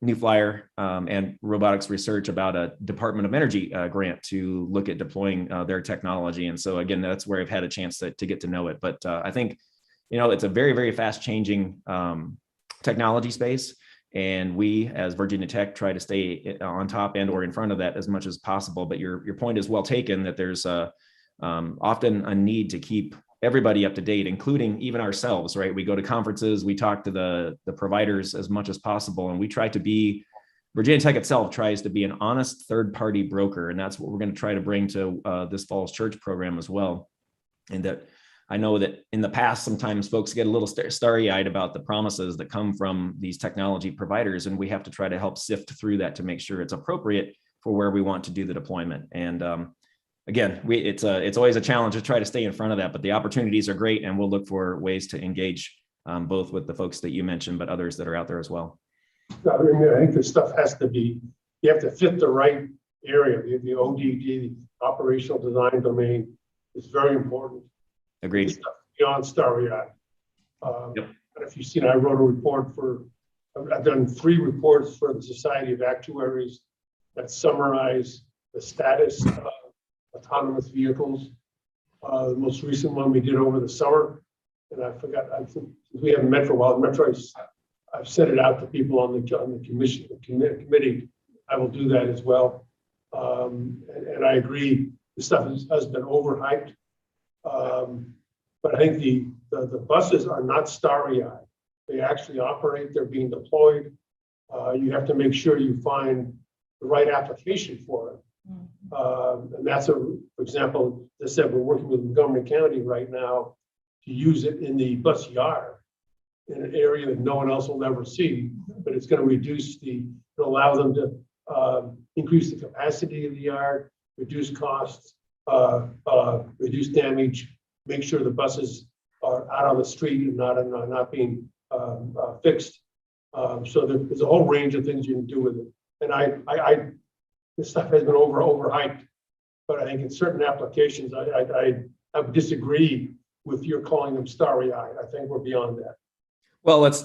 New Flyer and Robotics Research about a Department of Energy grant to look at deploying their technology. And so again, that's where I've had a chance to get to know it. But I think, it's a very, very fast changing technology space. And we, as Virginia Tech, try to stay on top and or in front of that as much as possible. But your point is well taken, that there's often a need to keep everybody up to date, including even ourselves, right? We go to conferences, we talk to the providers as much as possible, and we try to be, Virginia Tech itself tries to be an honest third-party broker, and that's what we're going to try to bring to this fall's church program as well. And that I know that in the past, sometimes folks get a little starry-eyed about the promises that come from these technology providers, and we have to try to help sift through that to make sure it's appropriate for where we want to do the deployment. And again, it's always a challenge to try to stay in front of that, but the opportunities are great, and we'll look for ways to engage both with the folks that you mentioned, but others that are out there as well. I think this stuff has to be, you have to fit the right area. The ODD, the operational design domain, is very important. Agreed. Beyond starry-eyed. Yep. If you've seen, I wrote a report I've done 3 reports for the Society of Actuaries that summarize the status of autonomous vehicles. The most recent one we did over the summer, and I forgot, we haven't met for a while. I've sent it out to people on the committee. I will do that as well. And I agree, the stuff has been overhyped. But I think the buses are not starry-eyed. They actually operate, they're being deployed. You have to make sure you find the right application for it. And that's for example, as I said, we're working with Montgomery County right now to use it in the bus yard in an area that no one else will ever see, but it's going to it'll allow them to increase the capacity of the yard, reduce costs, reduce damage, make sure the buses are out on the street and not being fixed. So there's a whole range of things you can do with it. And this stuff has been overhyped, but I think in certain applications, I would disagree with your calling them starry-eyed. I think we're beyond that. Well, I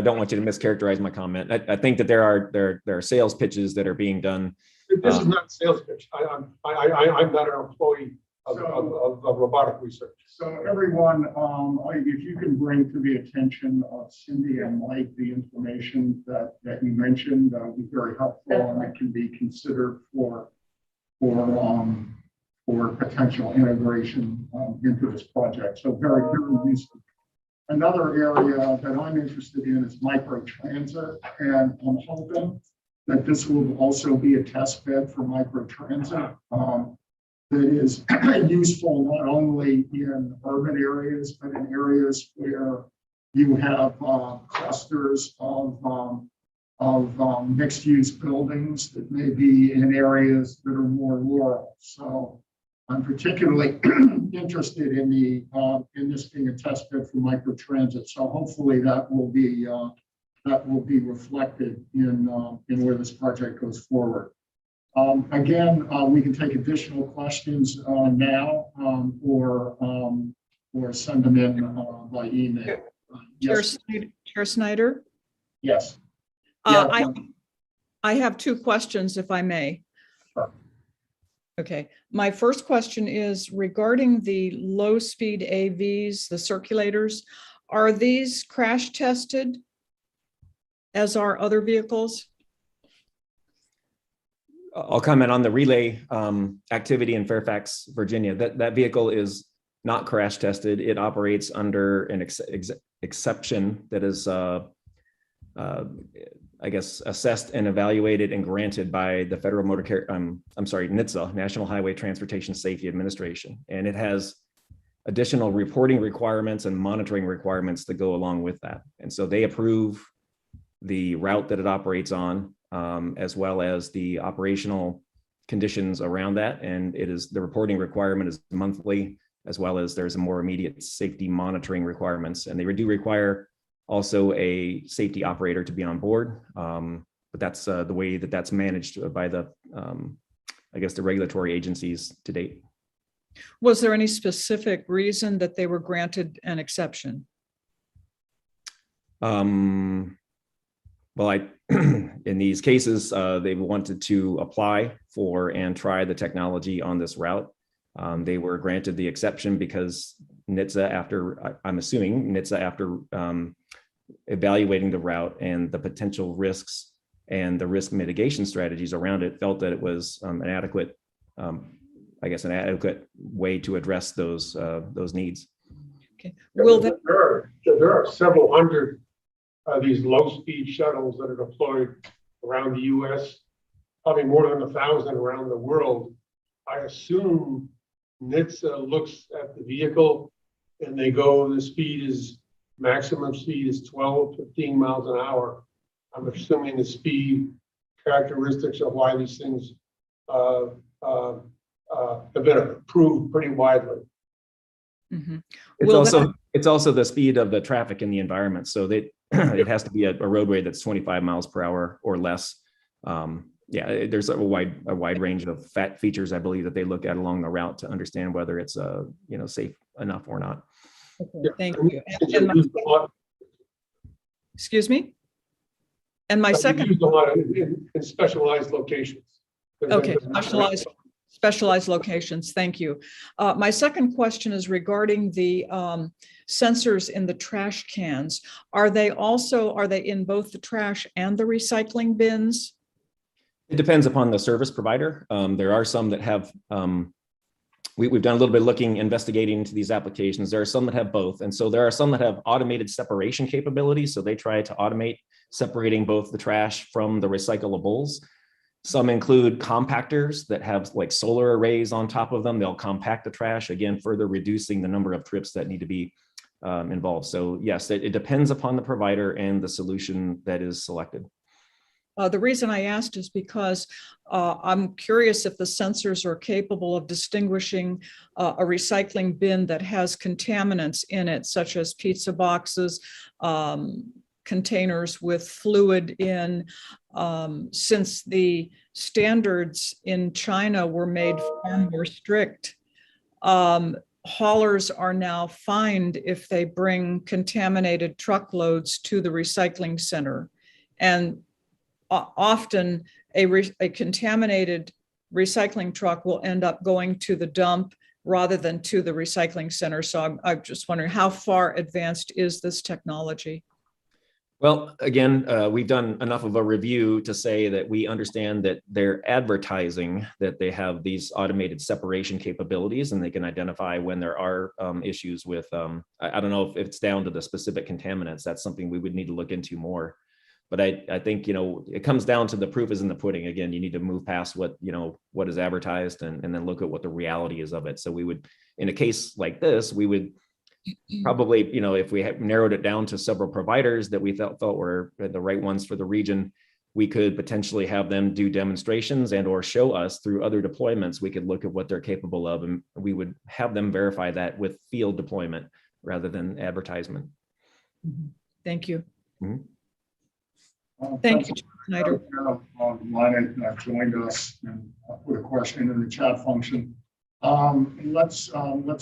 don't want you to mischaracterize my comment. I think that there are sales pitches that are being done. This is not a sales pitch. I'm not an employee of robotic research. So everyone, if you can bring to the attention of Cindy and Mike the information that you mentioned, that would be very helpful, and it can be considered for potential integration into this project. So very, very useful. Another area that I'm interested in is microtransit, and I'm hoping that this will also be a test bed for microtransit. That is useful not only in urban areas, but in areas where you have clusters of mixed-use buildings that may be in areas that are more rural. So I'm particularly interested in this being a test bed for microtransit. So hopefully that will be reflected in where this project goes forward. Again, we can take additional questions now or send them in by email. Yes. Chair Snyder? Yes. I have two questions, if I may. Sure. Okay. My first question is regarding the low-speed AVs, the circulators. Are these crash tested as are other vehicles? I'll comment on the relay activity in Fairfax, Virginia. That vehicle is not crash tested. It operates under an exception that is, I guess, assessed and evaluated and granted by the Federal NHTSA, National Highway Transportation Safety Administration. And it has additional reporting requirements and monitoring requirements that go along with that. And so they approve the route that it operates on, as well as the operational conditions around that. And the reporting requirement is monthly, as well as there's a more immediate safety monitoring requirements. And they do require also a safety operator to be on board. But that's the way that's managed by the, I guess, the regulatory agencies to date. Was there any specific reason that they were granted an exception? Well, in these cases, they wanted to apply for and try the technology on this route. They were granted the exception because NHTSA, I'm assuming NHTSA, after evaluating the route and the potential risks and the risk mitigation strategies around it, felt that it was an adequate way to address those needs. Okay. There are several hundred these low-speed shuttles that are deployed around the U.S., probably more than 1,000 around the world. I assume NHTSA looks at the vehicle and they go, maximum speed is 12, 15 miles an hour. I'm assuming the speed characteristics of why these things have been approved pretty widely. Mm-hmm. It's also the speed of the traffic in the environment. So it has to be a roadway that's 25 miles per hour or less. There's a wide range of features, I believe, that they look at along the route to understand whether it's safe enough or not. Okay, thank you. Excuse me? And my second. Used a lot in specialized locations. Okay, specialized locations. Thank you. My second question is regarding the sensors in the trash cans. Are they in both the trash and the recycling bins? It depends upon the service provider. There are some that have, we've done a little bit investigating into these applications. There are some that have both. And so there are some that have automated separation capabilities. So they try to automate separating both the trash from the recyclables. Some include compactors that have like solar arrays on top of them. They'll compact the trash, again, further reducing the number of trips that need to be involved. So yes, it depends upon the provider and the solution that is selected. The reason I asked is because I'm curious if the sensors are capable of distinguishing a recycling bin that has contaminants in it, such as pizza boxes, containers with fluid in. Since the standards in China were made far more strict, haulers are now fined if they bring contaminated truckloads to the recycling center. And often a contaminated recycling truck will end up going to the dump rather than to the recycling center. So I'm just wondering, how far advanced is this technology? Well, again, we've done enough of a review to say that we understand that they're advertising that they have these automated separation capabilities and they can identify when there are issues with, I don't know if it's down to the specific contaminants. That's something we would need to look into more. But I think, it comes down to the proof is in the pudding. Again, you need to move past what is advertised and then look at what the reality is of it. So we would, in a case like this, we would probably, if we had narrowed it down to several providers that we felt were the right ones for the region, we could potentially have them do demonstrations and or show us through other deployments. We could look at what they're capable of, and we would have them verify that with field deployment rather than advertisement. Thank you. Mm-hmm. Thank you, Snyder. Line joined us and put a question in the chat function. Let's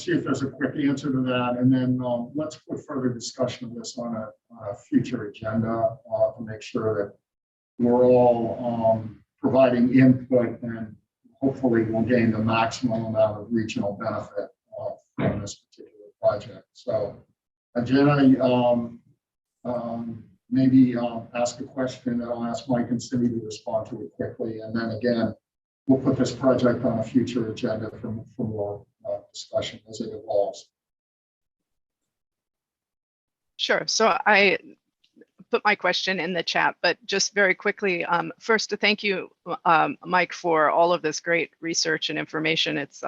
see if there's a quick answer to that, and then let's put further discussion of this on a future agenda to make sure that we're all providing input and hopefully we'll gain the maximum amount of regional benefit from this particular project. So, Jenna, maybe ask a question that I'll ask Mike and Cindy to respond to it quickly, and then again, we'll put this project on a future agenda for more discussion as it evolves. Sure. So I put my question in the chat, but just very quickly, first to thank you, Mike, for all of this great research and information. It's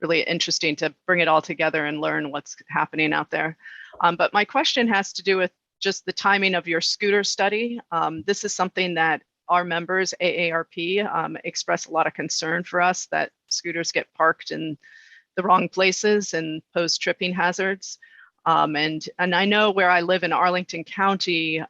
really interesting to bring it all together and learn what's happening out there. But my question has to do with just the timing of your scooter study. This is something that our members, AARP, express a lot of concern for us that scooters get parked in the wrong places and pose tripping hazards. And I know where I live in Arlington County,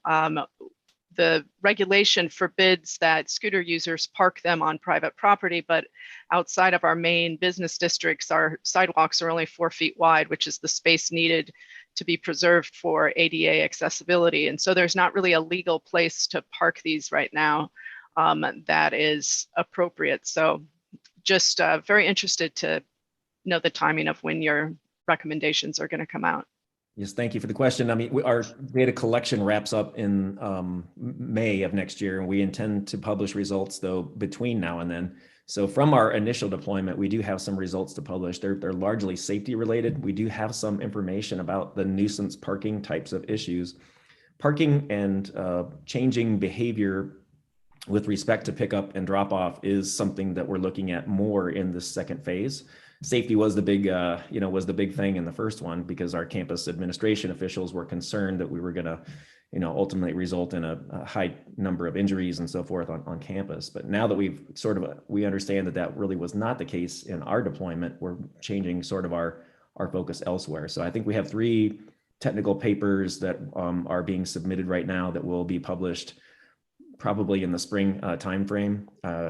the regulation forbids that scooter users park them on private property, but outside of our main business districts, our sidewalks are only 4 feet wide, which is the space needed to be preserved for ADA accessibility. And so there's not really a legal place to park these right now that is appropriate. So just very interested to know the timing of when your recommendations are going to come out. Yes, thank you for the question. I mean, our data collection wraps up in May of next year, and we intend to publish results though between now and then. So from our initial deployment, we do have some results to publish. They're largely safety related. We do have some information about the nuisance parking types of issues. Parking and changing behavior with respect to pickup and drop off is something that we're looking at more in this second phase. Safety was the big, was the big thing in the first one because our campus administration officials were concerned that we were going to, ultimately result in a high number of injuries and so forth on campus. But now that we understand that that really was not the case in our deployment, we're changing sort of our focus elsewhere. So I think we have 3 technical papers that are being submitted right now that will be published probably in the spring timeframe.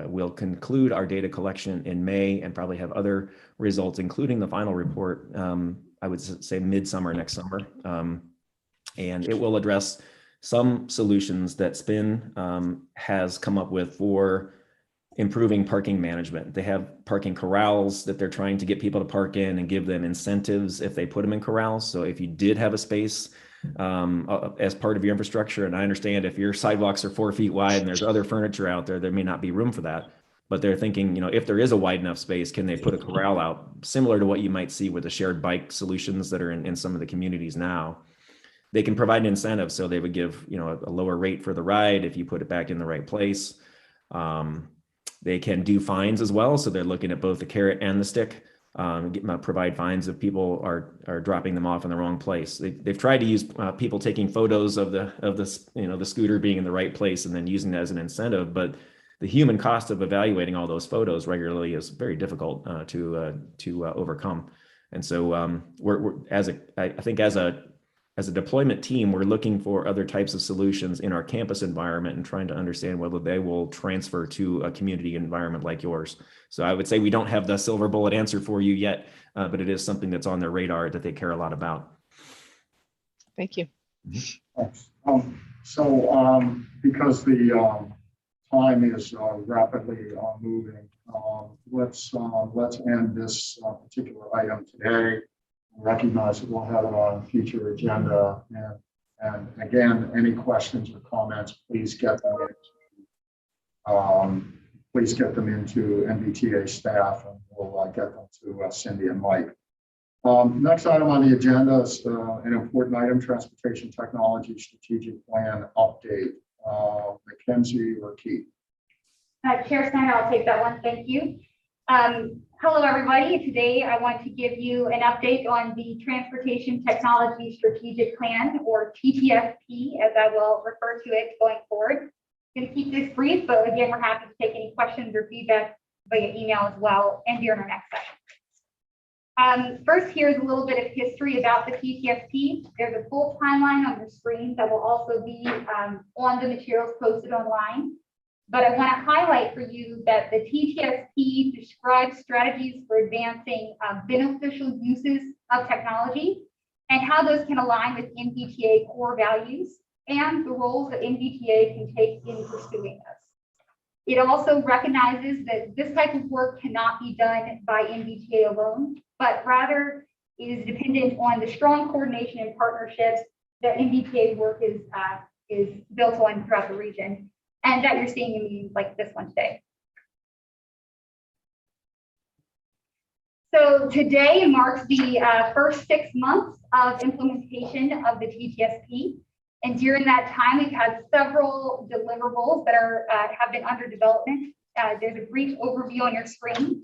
We'll conclude our data collection in May and probably have other results, including the final report, I would say midsummer next summer. And it will address some solutions that SPIN has come up with for improving parking management. They have parking corrals that they're trying to get people to park in and give them incentives if they put them in corrals. So if you did have a space as part of your infrastructure, and I understand if your sidewalks are 4 feet wide and there's other furniture out there, there may not be room for that. But they're thinking, if there is a wide enough space, can they put a corral out similar to what you might see with the shared bike solutions that are in some of the communities now? They can provide an incentive. So they would give, a lower rate for the ride if you put it back in the right place. They can do fines as well. So they're looking at both the carrot and the stick. Provide fines if people are dropping them off in the wrong place. They've tried to use people taking photos of the scooter being in the right place and then using it as an incentive, but the human cost of evaluating all those photos regularly is very difficult to overcome. And so I think as a deployment team, we're looking for other types of solutions in our campus environment and trying to understand whether they will transfer to a community environment like yours. So I would say we don't have the silver bullet answer for you yet, but it is something that's on their radar that they care a lot about. Thank you. Thanks. Because the time is rapidly moving, let's end this particular item today. Recognize that we'll have it on a future agenda. And again, any questions or comments, please get them into Nvta staff, and we'll get them to Cindy and Mike. Next item on the agenda is an important item: transportation technology strategic plan update. Mackenzie or Keith? Chair Snyder, I'll take that one. Thank you. Hello, everybody. Today, I want to give you an update on the Transportation Technology Strategic Plan, or TTSP, as I will refer to it going forward. You can keep this brief, but again, we're happy to take any questions or feedback via email as well, and during our next session. First, here's a little bit of history about the TTSP. There's a full timeline on your screen that will also be on the materials posted online. But I want to highlight for you that the TTSP describes strategies for advancing beneficial uses of technology and how those can align with Nvta core values and the roles that Nvta can take in pursuing this. It also recognizes that this type of work cannot be done by Nvta alone, but rather is dependent on the strong coordination and partnerships that Nvta work is built on throughout the region, and that you're seeing in meetings like this one today. So today marks the first 6 months of implementation of the TTSP. And during that time, we've had several deliverables that have been under development. There's a brief overview on your screen.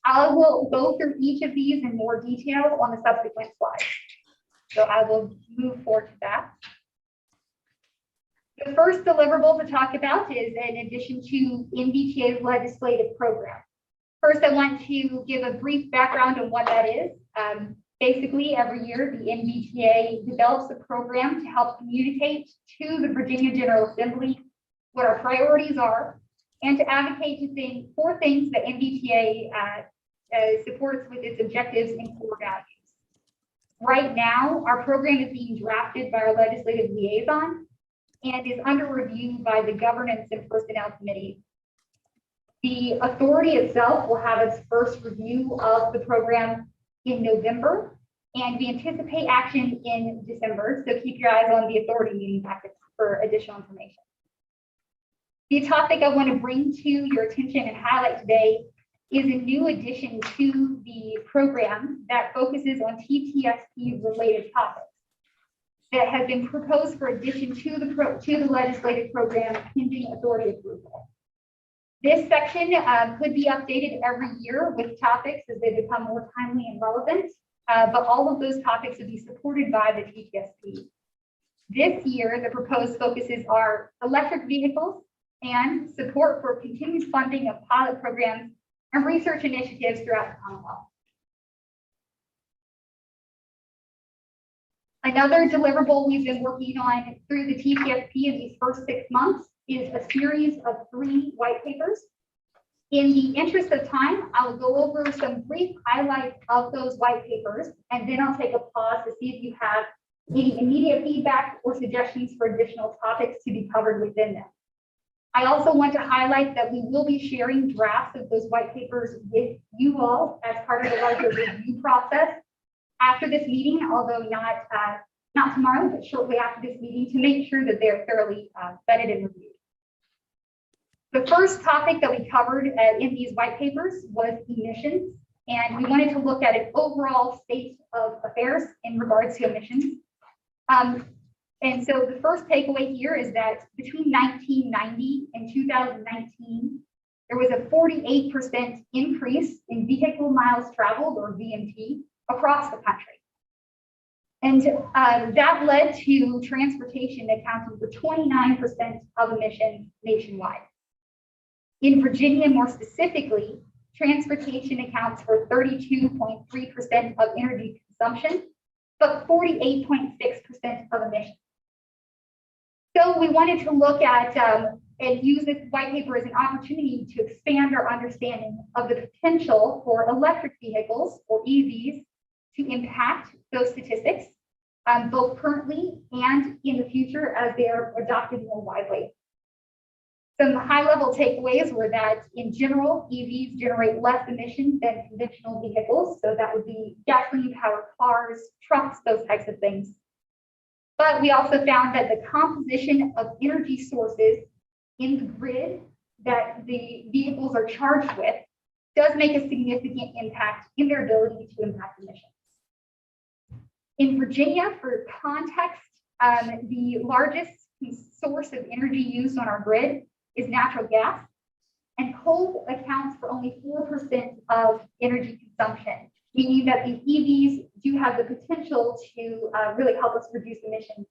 I will go through each of these in more detail on the subsequent slides. So I will move forward to that. The first deliverable to talk about is in addition to Nvta's legislative program. First, I want to give a brief background on what that is. Basically, every year, the Nvta develops a program to help communicate to the Virginia General Assembly what our priorities are and to advocate for things that Nvta supports with its objectives and core values. Right now, our program is being drafted by our legislative liaison and is under review by the Governance and Personnel Committee. The authority itself will have its first review of the program in November, and we anticipate action in December, so keep your eyes on the authority meeting packets for additional information. The topic I want to bring to your attention and highlight today is a new addition to the program that focuses on TTSP related topics that has been proposed for addition to the legislative program pending authority approval. This section could be updated every year with topics as they become more timely and relevant, but all of those topics would be supported by the TTSP. This year, the proposed focuses are electric vehicles and support for continued funding of pilot programs and research initiatives throughout the Commonwealth. Another deliverable we've been working on through the TTSP in these first 6 months is a series of 3 white papers. In the interest of time, I will go over some brief highlights of those white papers, and then I'll take a pause to see if you have any immediate feedback or suggestions for additional topics to be covered within them. I also want to highlight that we will be sharing drafts of those white papers with you all as part of the larger review process after this meeting, although not tomorrow, but shortly after this meeting, to make sure that they're thoroughly vetted and reviewed. The first topic that we covered in these white papers was emissions, and we wanted to look at an overall state of affairs in regards to emissions. And so the first takeaway here is that between 1990 and 2019, there was a 48% increase in vehicle miles traveled, or VMT, across the country. And that led to transportation accounting for 29% of emissions nationwide. In Virginia, more specifically, transportation accounts for 32.3% of energy consumption, but 48.6% of emissions. So we wanted to look at and use this white paper as an opportunity to expand our understanding of the potential for electric vehicles, or EVs, to impact those statistics, both currently and in the future as they are adopted more widely. Some high-level takeaways were that, in general, EVs generate less emissions than conventional vehicles. So that would be gasoline-powered cars, trucks, those types of things. But we also found that the composition of energy sources in the grid that the vehicles are charged with does make a significant impact in their ability to impact emissions. In Virginia, for context, the largest source of energy used on our grid is natural gas, and coal accounts for only 4% of energy consumption, meaning that these EVs do have the potential to really help us reduce emissions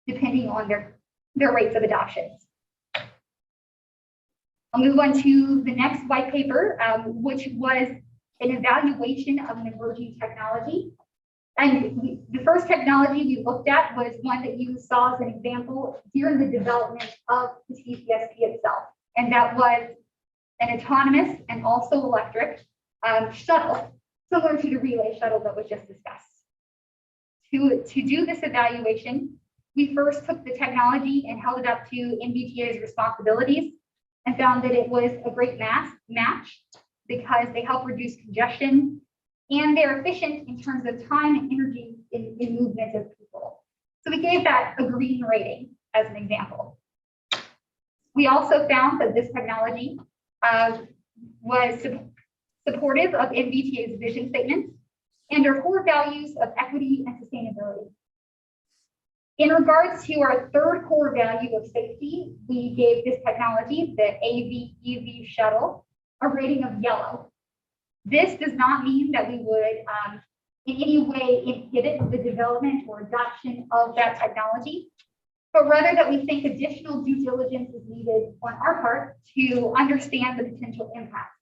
depending on their rates of adoption. I'll move on to the next white paper, which was an evaluation of an emerging technology. And the first technology we looked at was one that you saw as an example during the development of the Ttsp itself. And that was an autonomous and also electric shuttle, similar to the relay shuttle that was just discussed. To do this evaluation, we first took the technology and held it up to Nvta's responsibilities and found that it was a great match because they help reduce congestion and they're efficient in terms of time and energy in movement of people. So we gave that a green rating as an example. We also found that this technology was supportive of Nvta's vision statements and our core values of equity and sustainability. In regards to our third core value of safety, we gave this technology, the AV-EV shuttle, a rating of yellow. This does not mean that we would in any way inhibit the development or adoption of that technology, but rather that we think additional due diligence is needed on our part to understand the potential impact.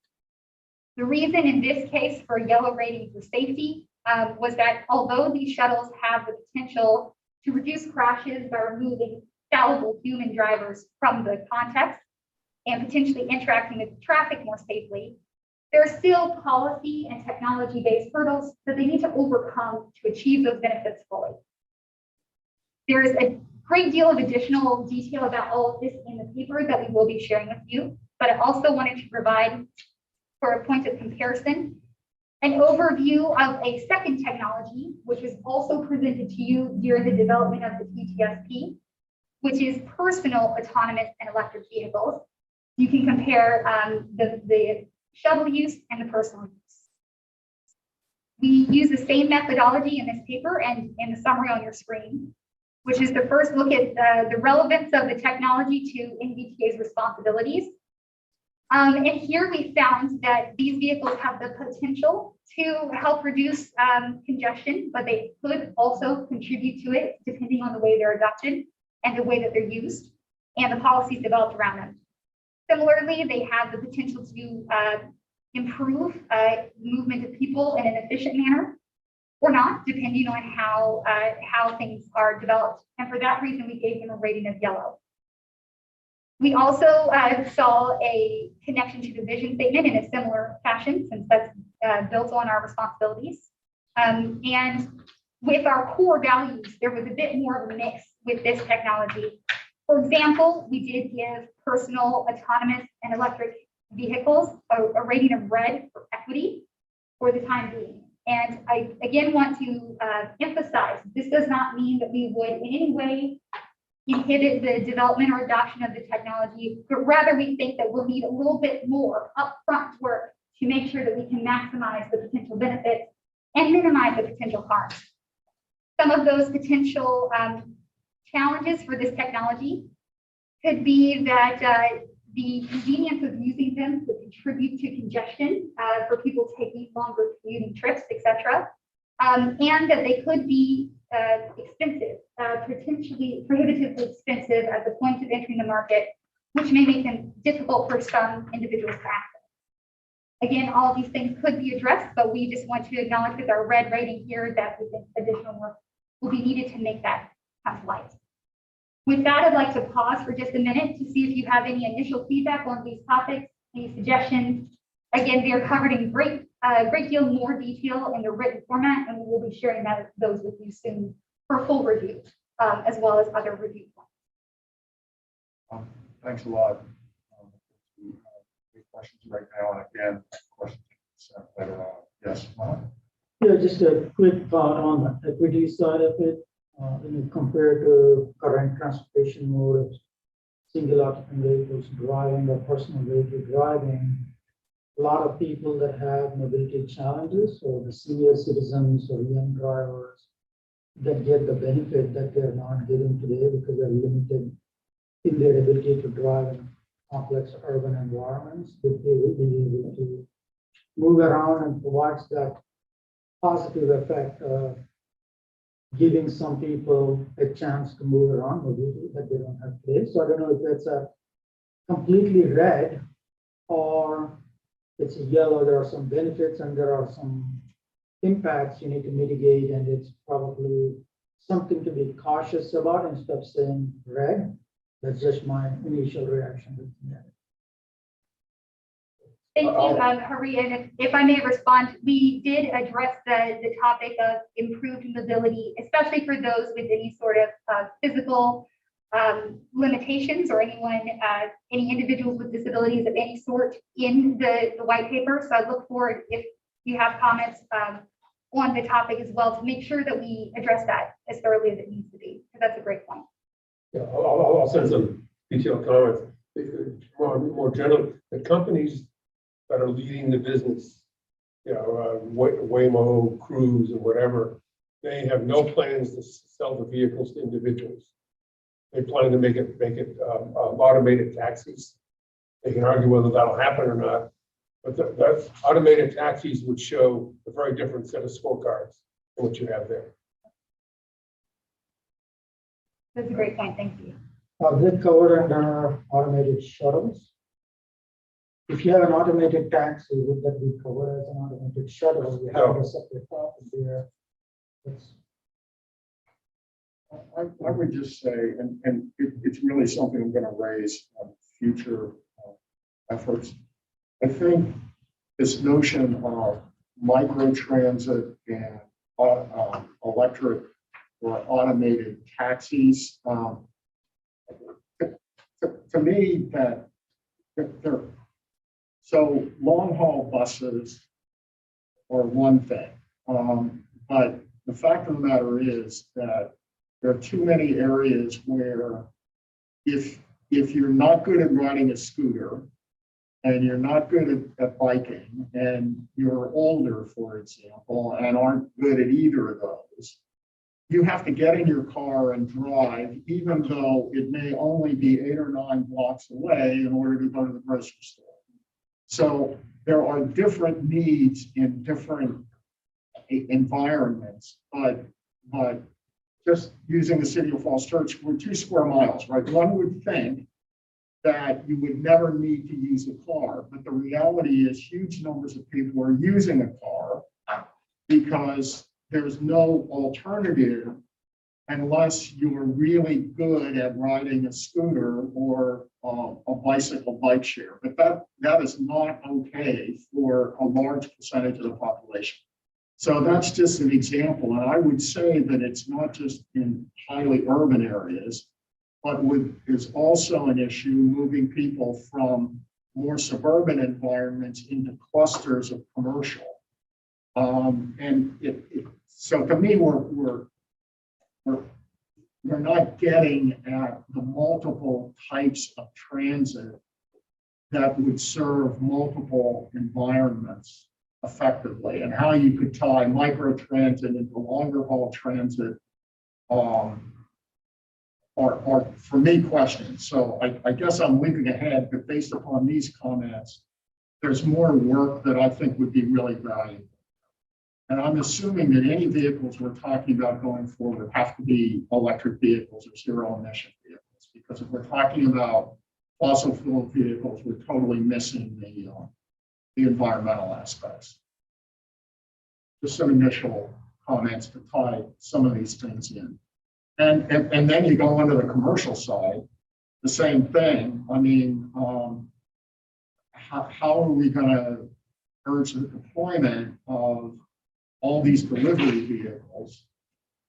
The reason in this case for yellow rating for safety was that although these shuttles have the potential to reduce crashes by removing fallible human drivers from the context and potentially interacting with traffic more safely, there are still policy and technology-based hurdles that they need to overcome to achieve those benefits fully. There is a great deal of additional detail about all of this in the paper that we will be sharing with you, but I also wanted to provide, for a point of comparison, an overview of a second technology, which was also presented to you during the development of the Ttsp, which is personal autonomous and electric vehicles. You can compare the shuttle use and the personal use. We use the same methodology in this paper and in the summary on your screen, which is the first look at the relevance of the technology to Nvta's responsibilities. And here we found that these vehicles have the potential to help reduce congestion, but they could also contribute to it depending on the way they're adopted and the way that they're used and the policies developed around them. Similarly, they have the potential to improve movement of people in an efficient manner or not, depending on how things are developed. And for that reason, we gave them a rating of yellow. We also saw a connection to the vision statement in a similar fashion, since that's built on our responsibilities. And with our core values, there was a bit more of a mix with this technology. For example, we did give personal, autonomous, and electric vehicles a rating of red for equity for the time being. And I, again, want to emphasize, this does not mean that we would in any way inhibit the development or adoption of the technology, but rather we think that we'll need a little bit more upfront work to make sure that we can maximize the potential benefits and minimize the potential harms. Some of those potential challenges for this technology could be that the convenience of using them would contribute to congestion for people taking longer commuting trips, etc. And that they could be expensive, potentially prohibitively expensive at the point of entering the market, which may make them difficult for some individuals to access. Again, all of these things could be addressed, but we just want to acknowledge with our red rating here that we think additional work will be needed to make that come to light. With that, I'd like to pause for just a minute to see if you have any initial feedback on these topics, any suggestions. Again, they are covered in great deal more detail in the written format, and we will be sharing those with you soon for full review, as well as other review points. Thanks a lot. Questions right now, and again, questions later on. Yes, Mark? Yeah, just a quick thought on the equity side of it. When you compare to current transportation mode of single occupant vehicles driving or personal vehicle driving, a lot of people that have mobility challenges, or the senior citizens or young drivers, that get the benefit that they're not getting today because they're limited in their ability to drive in complex urban environments, that they will be able to move around and provides that positive effect of giving some people a chance to move around mobility that they don't have today. So I don't know if that's a completely red or it's a yellow. There are some benefits and there are some impacts you need to mitigate, and it's probably something to be cautious about instead of saying red. That's just my initial reaction to that. Thank you, Hari. And if I may respond, we did address the topic of improved mobility, especially for those with any sort of physical limitations or any individuals with disabilities of any sort in the white paper. So I look forward, if you have comments on the topic as well, to make sure that we address that as thoroughly as it needs to be, because that's a great point. Yeah, I'll send some detailed comments. More general, the companies that are leading the business, Waymo, Cruise, and whatever, they have no plans to sell the vehicles to individuals. They plan to make it automated taxis. They can argue whether that'll happen or not, but that's automated taxis would show a very different set of scorecards than what you have there. That's a great point. Thank you. Are they covered under automated shuttles? If you have an automated taxi, would that be covered as an automated shuttle? You have a separate topic there. I would just say, and it's really something I'm going to raise on future efforts. I think this notion of microtransit and electric or automated taxis, to me, that they're so long haul buses are one thing, but the fact of the matter is that there are too many areas where if you're not good at riding a scooter and you're not good at biking and you're older, for example, and aren't good at either of those, you have to get in your car and drive, even though it may only be 8 or 9 blocks away, in order to go to the grocery store. So there are different needs in different environments, but just using the City of Falls Church, we're 2 square miles, right? One would think that you would never need to use a car, but the reality is huge numbers of people are using a car because there's no alternative unless you're really good at riding a scooter or a bicycle bike share. But that is not okay for a large percentage of the population. So that's just an example. And I would say that it's not just in highly urban areas, but is also an issue moving people from more suburban environments into clusters of commercial. So to me, we're not getting at the multiple types of transit that would serve multiple environments effectively, and how you could tie micro transit into longer haul transit are for me, questions. So I guess I'm leaping ahead, but based upon these comments, there's more work that I think would be really valuable. And I'm assuming that any vehicles we're talking about going forward have to be electric vehicles or zero emission vehicles, because if we're talking about fossil fuel vehicles, we're totally missing the environmental aspects. Just some initial comments to tie some of these things in. And then you go into the commercial side, the same thing. I mean, how are we going to urge the deployment of all these delivery vehicles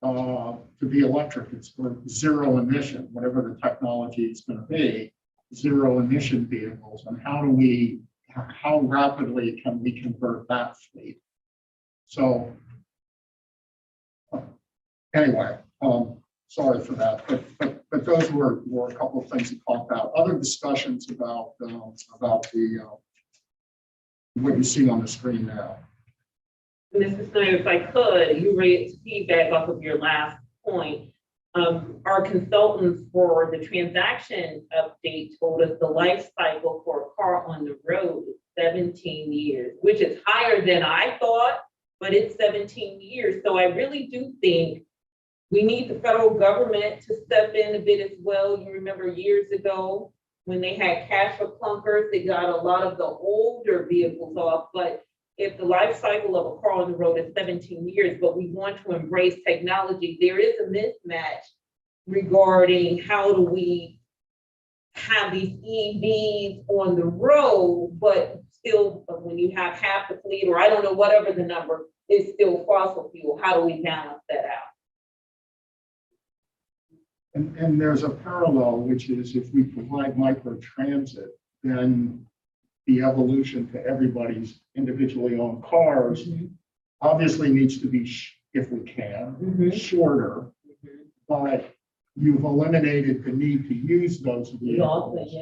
to be electric? It's for zero emission, whatever the technology is going to be, zero emission vehicles. And how rapidly can we convert that fleet? So anyway, sorry for that, but those were a couple of things to talk about. Other discussions about what you see on the screen now. Mr. Snyder, if I could, you raised feedback off of your last point. Our consultants for the transaction update told us the life cycle for a car on the road is 17 years, which is higher than I thought, but it's 17 years. So I really do think we need the federal government to step in a bit as well. You remember years ago when they had cash for clunkers, they got a lot of the older vehicles off, but if the life cycle of a car on the road is 17 years, but we want to embrace technology, there is a mismatch regarding how do we have these EVs on the road, but still when you have half the fleet, or I don't know, whatever the number is still fossil fuel, how do we balance that out? And there's a parallel, which is if we provide microtransit, then the evolution to everybody's individually owned cars obviously needs to be, if we can, shorter, but you've eliminated the need to use those vehicles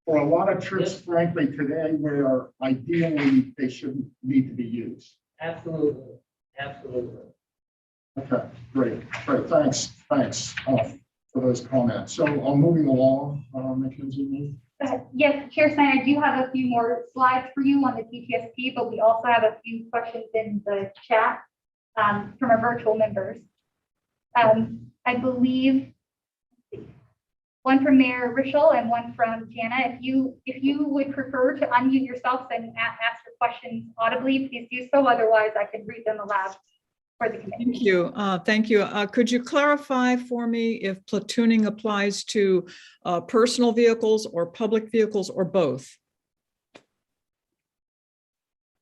for a lot of trips, frankly, today where ideally they shouldn't need to be used. Absolutely, absolutely. Okay, great, thanks for those comments. So moving along, Mackenzie. Yes, Chair Stein, I do have a few more slides for you on the Ttsp, but we also have a few questions in the chat from our virtual members. I believe one from Mayor Rischel and one from Jana. If you would prefer to unmute yourselves and ask your questions audibly, please do so. Otherwise, I can read them aloud for the committee. Thank you. Thank you. Could you clarify for me if platooning applies to personal vehicles or public vehicles or both?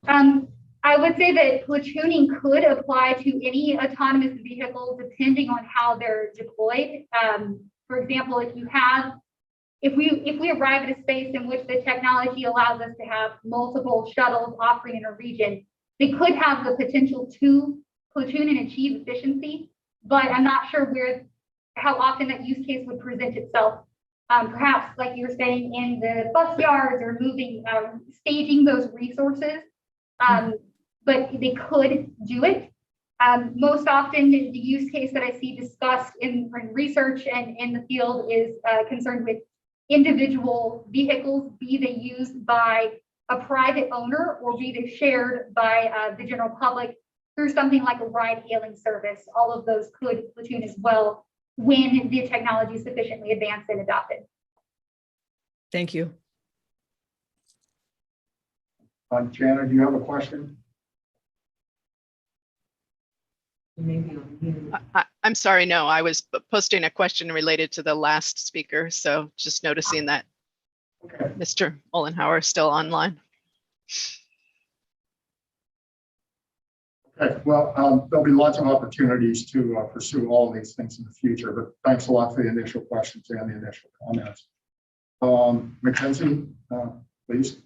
I would say that platooning could apply to any autonomous vehicle depending on how they're deployed. For example, if we arrive at a space in which the technology allows us to have multiple shuttles operating in a region, they could have the potential to platoon and achieve efficiency, but I'm not sure how often that use case would present itself. Perhaps, like you were saying, in the bus yards or staging those resources, but they could do it. Most often, the use case that I see discussed in research and in the field is concerned with individual vehicles, be they used by a private owner or be they shared by the general public through something like a ride-hailing service. All of those could platoon as well when the technology is sufficiently advanced and adopted. Thank you. Jana, do you have a question? I'm sorry, no, I was posting a question related to the last speaker. So just noticing that Mr. Mollenhauer is still online. Okay, well, there'll be lots of opportunities to pursue all of these things in the future, but thanks a lot for the initial questions and the initial comments. Mackenzie, please.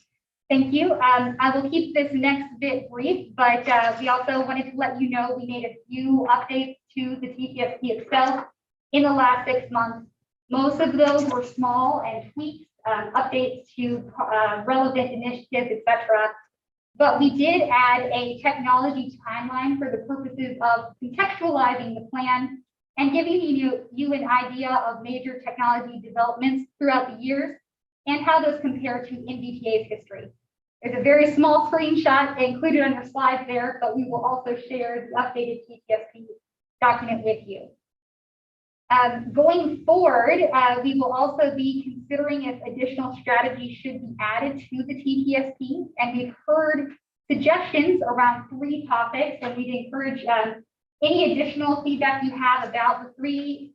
Thank you. I will keep this next bit brief, but we also wanted to let you know we made a few updates to the Ttsp itself in the last 6 months. Most of those were small and tweaks, updates to relevant initiatives, etc. But we did add a technology timeline for the purposes of contextualizing the plan and giving you an idea of major technology developments throughout the years and how those compare to NVTA's history. There's a very small screenshot included on your slides there, but we will also share the updated TTSP document with you. Going forward, we will also be considering if additional strategies should be added to the TTSP, and we've heard suggestions around 3 topics, and we'd encourage any additional feedback you have about the 3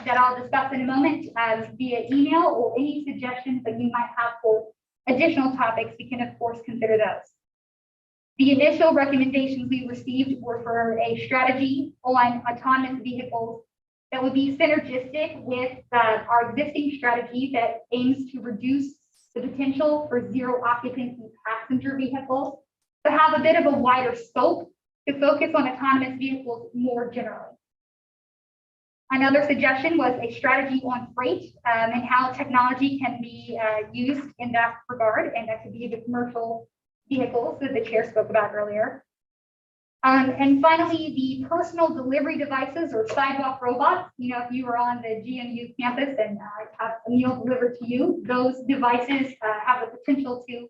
that I'll discuss in a moment via email, or any suggestions that you might have for additional topics. We can, of course, consider those. The initial recommendations we received were for a strategy on autonomous vehicles that would be synergistic with our existing strategy that aims to reduce the potential for zero occupancy passenger vehicles, to have a bit of a wider scope to focus on autonomous vehicles more generally. Another suggestion was a strategy on freight and how technology can be used in that regard, and that could be the commercial vehicles that the chair spoke about earlier. And finally, the personal delivery devices or sidewalk robots. You know, if you were on the GMU campus and have a meal delivered to you, those devices have the potential to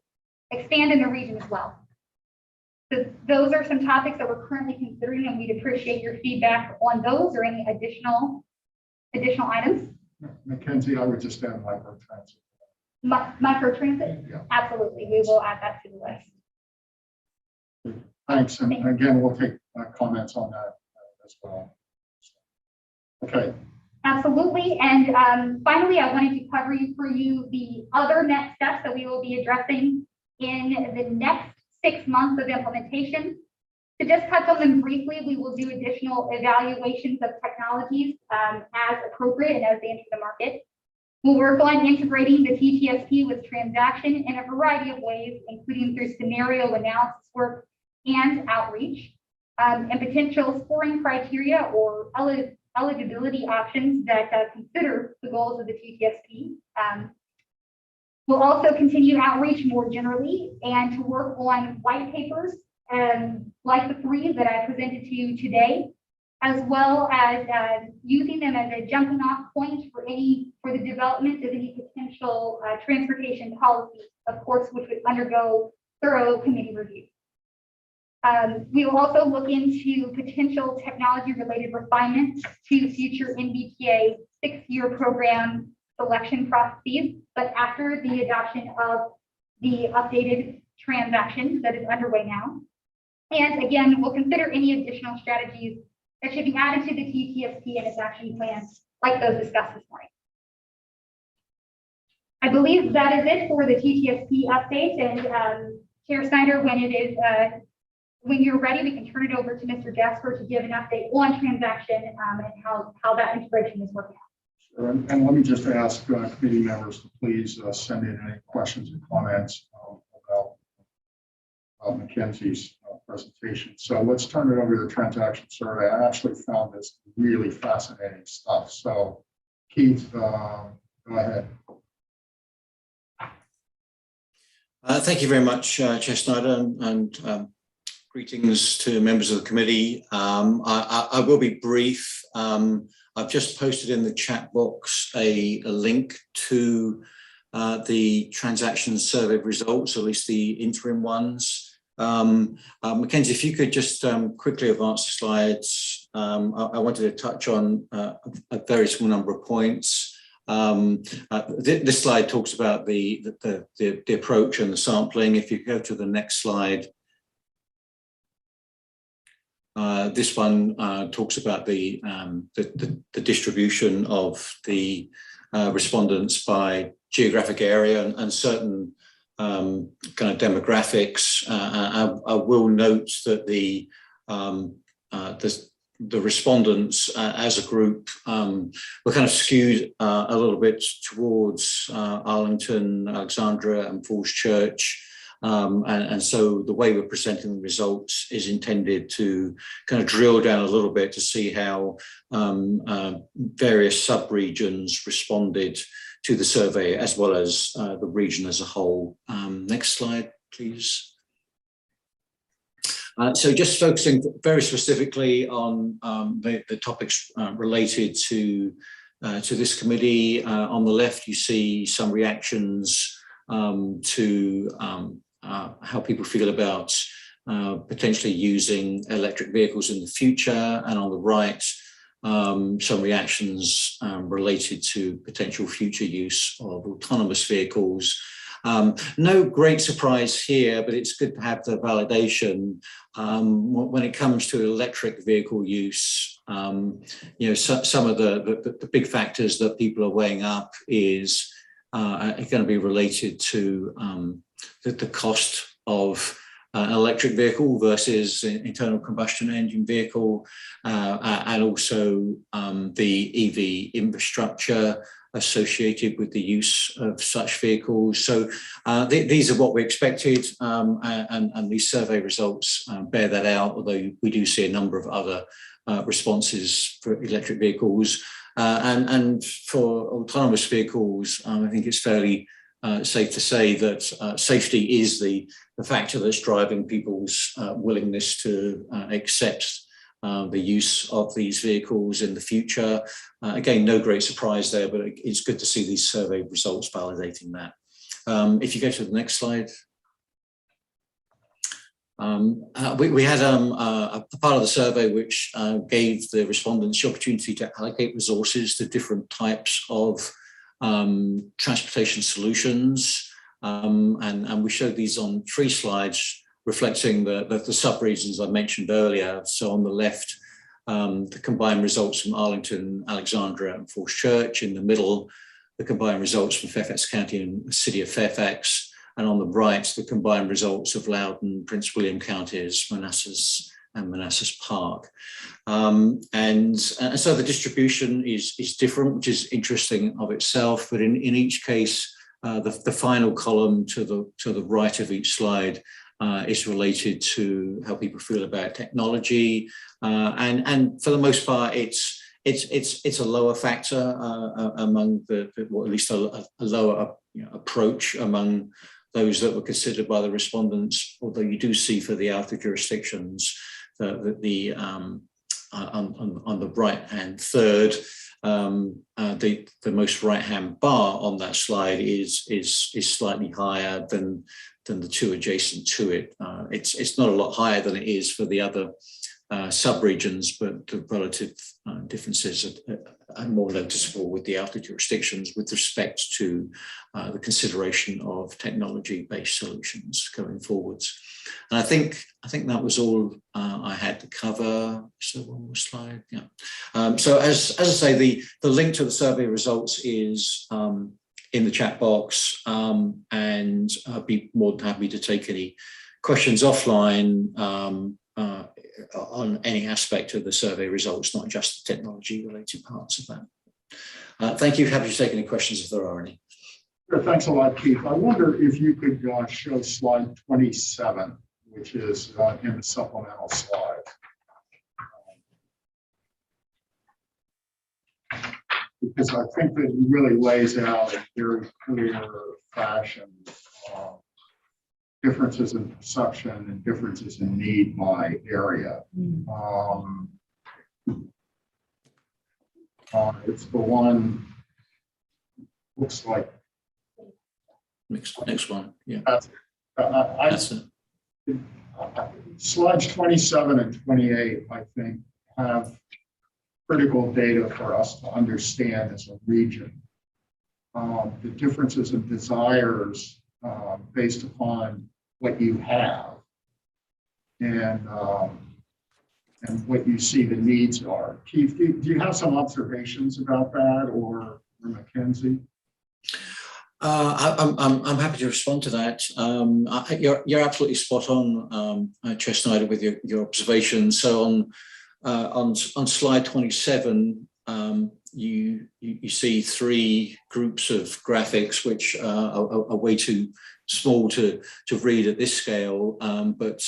expand in the region as well. So those are some topics that we're currently considering, and we'd appreciate your feedback on those or any additional items. Mackenzie, I would just add microtransit. Microtransit? Yeah. Absolutely, we will add that to the list. Thanks, and again, we'll take comments on that as well. Okay. Absolutely, and finally, I wanted to cover for you the other next steps that we will be addressing in the next 6 months of implementation. To just touch on them briefly, we will do additional evaluations of technologies as appropriate and as they enter the market. We'll work on integrating the TTSP with transaction in a variety of ways, including through scenario analysis work and outreach, and potential scoring criteria or eligibility options that consider the goals of the TTSP. We'll also continue outreach more generally and to work on white papers like the 3 that I presented to you today, as well as using them as a jumping off point for the development of any potential transportation policies, of course, which would undergo thorough committee review. We will also look into potential technology-related refinements to future NVTA 6-year program selection processes, but after the adoption of the updated transaction that is underway now. And again, we'll consider any additional strategies that should be added to the TTSP and its action plans, like those discussed this morning. I believe that is it for the TTSP update, and Chair Snyder, when you're ready, we can turn it over to Mr. Jasper to give an update on transaction and how that integration is working out. Sure. And let me just ask committee members to please send in any questions and comments about Mackenzie's presentation. So let's turn it over to the transaction survey. I actually found this really fascinating stuff. So Keith, go ahead. Thank you very much, Chair Snyder, and greetings to members of the committee. I will be brief. I've just posted in the chat box a link to the transaction survey results, at least the interim ones. Mackenzie, if you could just quickly advance the slides. I wanted to touch on a very small number of points. This slide talks about the approach and the sampling. If you go to the next slide. This one talks about the distribution of the respondents by geographic area and certain kind of demographics. I will note that the respondents as a group were kind of skewed a little bit towards Arlington, Alexandria, and Falls Church. And so the way we're presenting the results is intended to kind of drill down a little bit to see how various sub-regions responded to the survey, as well as the region as a whole. Next slide, please. So just focusing very specifically on the topics related to this committee. On the left, you see some reactions to how people feel about potentially using electric vehicles in the future, and on the right, some reactions related to potential future use of autonomous vehicles. No great surprise here, but it's good to have the validation. When it comes to electric vehicle use, some of the big factors that people are weighing up is going to be related to the cost of an electric vehicle versus an internal combustion engine vehicle, and also the EV infrastructure associated with the use of such vehicles. So these are what we expected, and these survey results bear that out, although we do see a number of other responses for electric vehicles. And for autonomous vehicles, I think it's fairly safe to say that safety is the factor that's driving people's willingness to accept the use of these vehicles in the future. Again, no great surprise there, but it's good to see these survey results validating that. If you go to the next slide. We had a part of the survey which gave the respondents the opportunity to allocate resources to different types of transportation solutions. And we showed these on 3 slides, reflecting the sub-regions I mentioned earlier. So on the left, the combined results from Arlington, Alexandria, and Falls Church. In the middle, the combined results from Fairfax County and the City of Fairfax. And on the right, the combined results of Loudoun, Prince William counties, Manassas, and Manassas Park. And so the distribution is different, which is interesting of itself. But in each case, the final column to the right of each slide is related to how people feel about technology, and for the most part, it's a lower factor among or at least a lower approach among those that were considered by the respondents. Although you do see for the outer jurisdictions that the on the right hand third, the most right hand bar on that slide is slightly higher than the 2 adjacent to it. It's not a lot higher than it is for the other sub-regions, but the relative differences are more noticeable with the outer jurisdictions with respect to the consideration of technology-based solutions going forwards. And I think that was all I had to cover. So one more slide, yeah. So as I say, the link to the survey results is in the chat box, and I'd be more than happy to take any questions offline on any aspect of the survey results, not just the technology related parts of that. Thank you. Happy to take any questions if there are any. Sure, thanks a lot, Keith. I wonder if you could show slide 27, which is in the supplemental slide. Because I think that it really lays out in very clear fashion differences in perception and differences in need by area. It's the one, looks like. Next one, yeah. That's it. Slides 27 and 28, I think, have critical data for us to understand as a region. The differences in desires based upon what you have and what you see the needs are. Keith, do you have some observations about that, or Mackenzie? I'm happy to respond to that. You're absolutely spot on, Chair Snyder, with your observations. So on slide 27, you see 3 groups of graphics which are way too small to read at this scale. But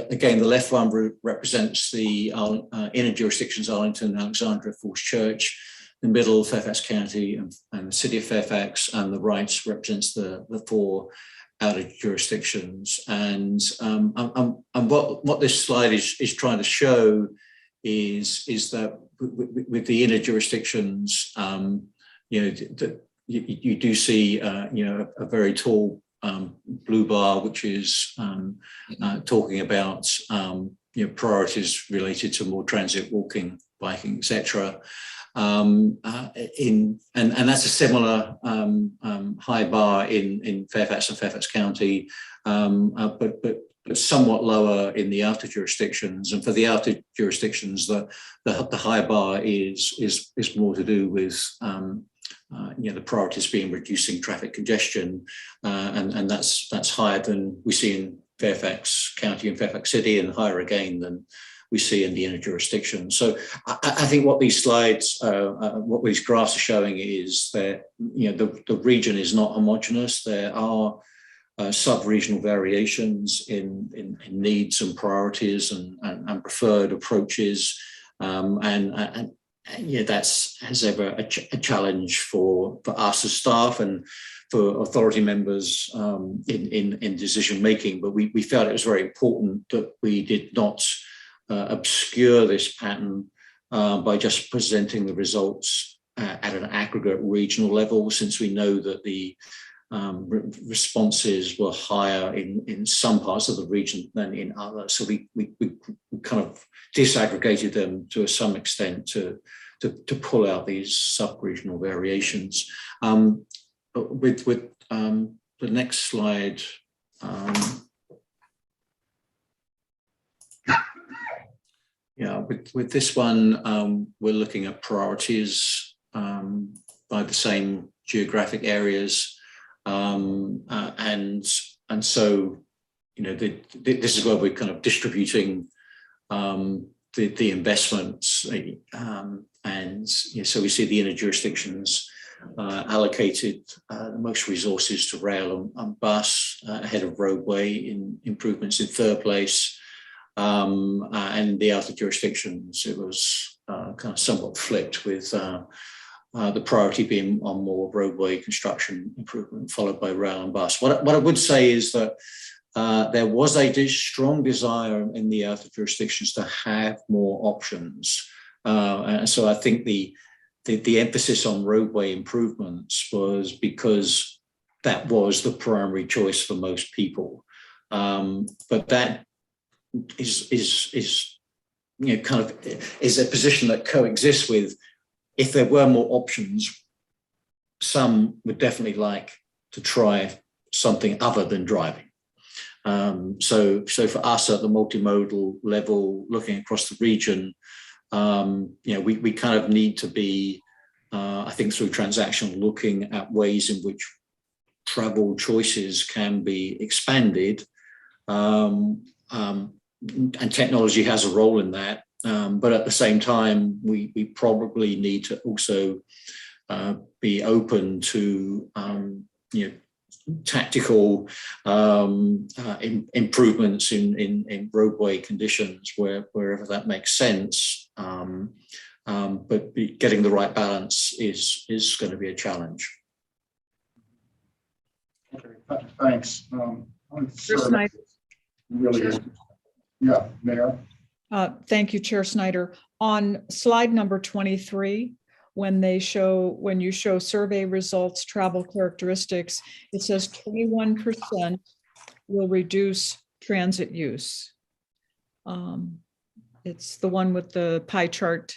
again, the left one represents the inner jurisdictions, Arlington, Alexandria, Falls Church. The middle, Fairfax County and the City of Fairfax, and the right represents the 4 out of jurisdictions. And what this slide is trying to show is that with the inner jurisdictions, you do see a very tall blue bar, which is talking about priorities related to more transit, walking, biking, etc. And that's a similar high bar in Fairfax and Fairfax County, but somewhat lower in the outer jurisdictions. And for the outer jurisdictions, the high bar is more to do with the priorities being reducing traffic congestion, and that's higher than we see in Fairfax County and Fairfax City, and higher again than we see in the inner jurisdiction. So I think what these slides, what these graphs are showing is that the region is not homogeneous. There are sub-regional variations in needs and priorities and preferred approaches, and that's as ever a challenge for us as staff and for authority members in decision making. But we felt it was very important that we did not obscure this pattern by just presenting the results at an aggregate regional level, since we know that the responses were higher in some parts of the region than in others. So we kind of disaggregated them to some extent to pull out these sub-regional variations. With the next slide, with this one, we're looking at priorities by the same geographic areas, and so this is where we're kind of distributing the investments, and so we see the inner jurisdictions allocated most resources to rail and bus, ahead of roadway in improvements in third place. And the outer jurisdictions, it was kind of somewhat flipped, with the priority being on more roadway construction improvement, followed by rail and bus. What I would say is that there was a strong desire in the outer jurisdictions to have more options. And so I think the emphasis on roadway improvements was because that was the primary choice for most people. But that is kind of is a position that coexists with, if there were more options, some would definitely like to try something other than driving. So for us at the multimodal level, looking across the region, we kind of need to be, I think, through transaction, looking at ways in which travel choices can be expanded. And technology has a role in that, but at the same time, we probably need to also be open to tactical improvements in roadway conditions wherever that makes sense. But getting the right balance is going to be a challenge. Okay, thanks. Chair Snyder. Really, yeah, Mayor. Thank you, Chair Snyder. On slide number 23, when you show survey results, travel characteristics, it says 21% will reduce transit use. It's the one with the pie chart.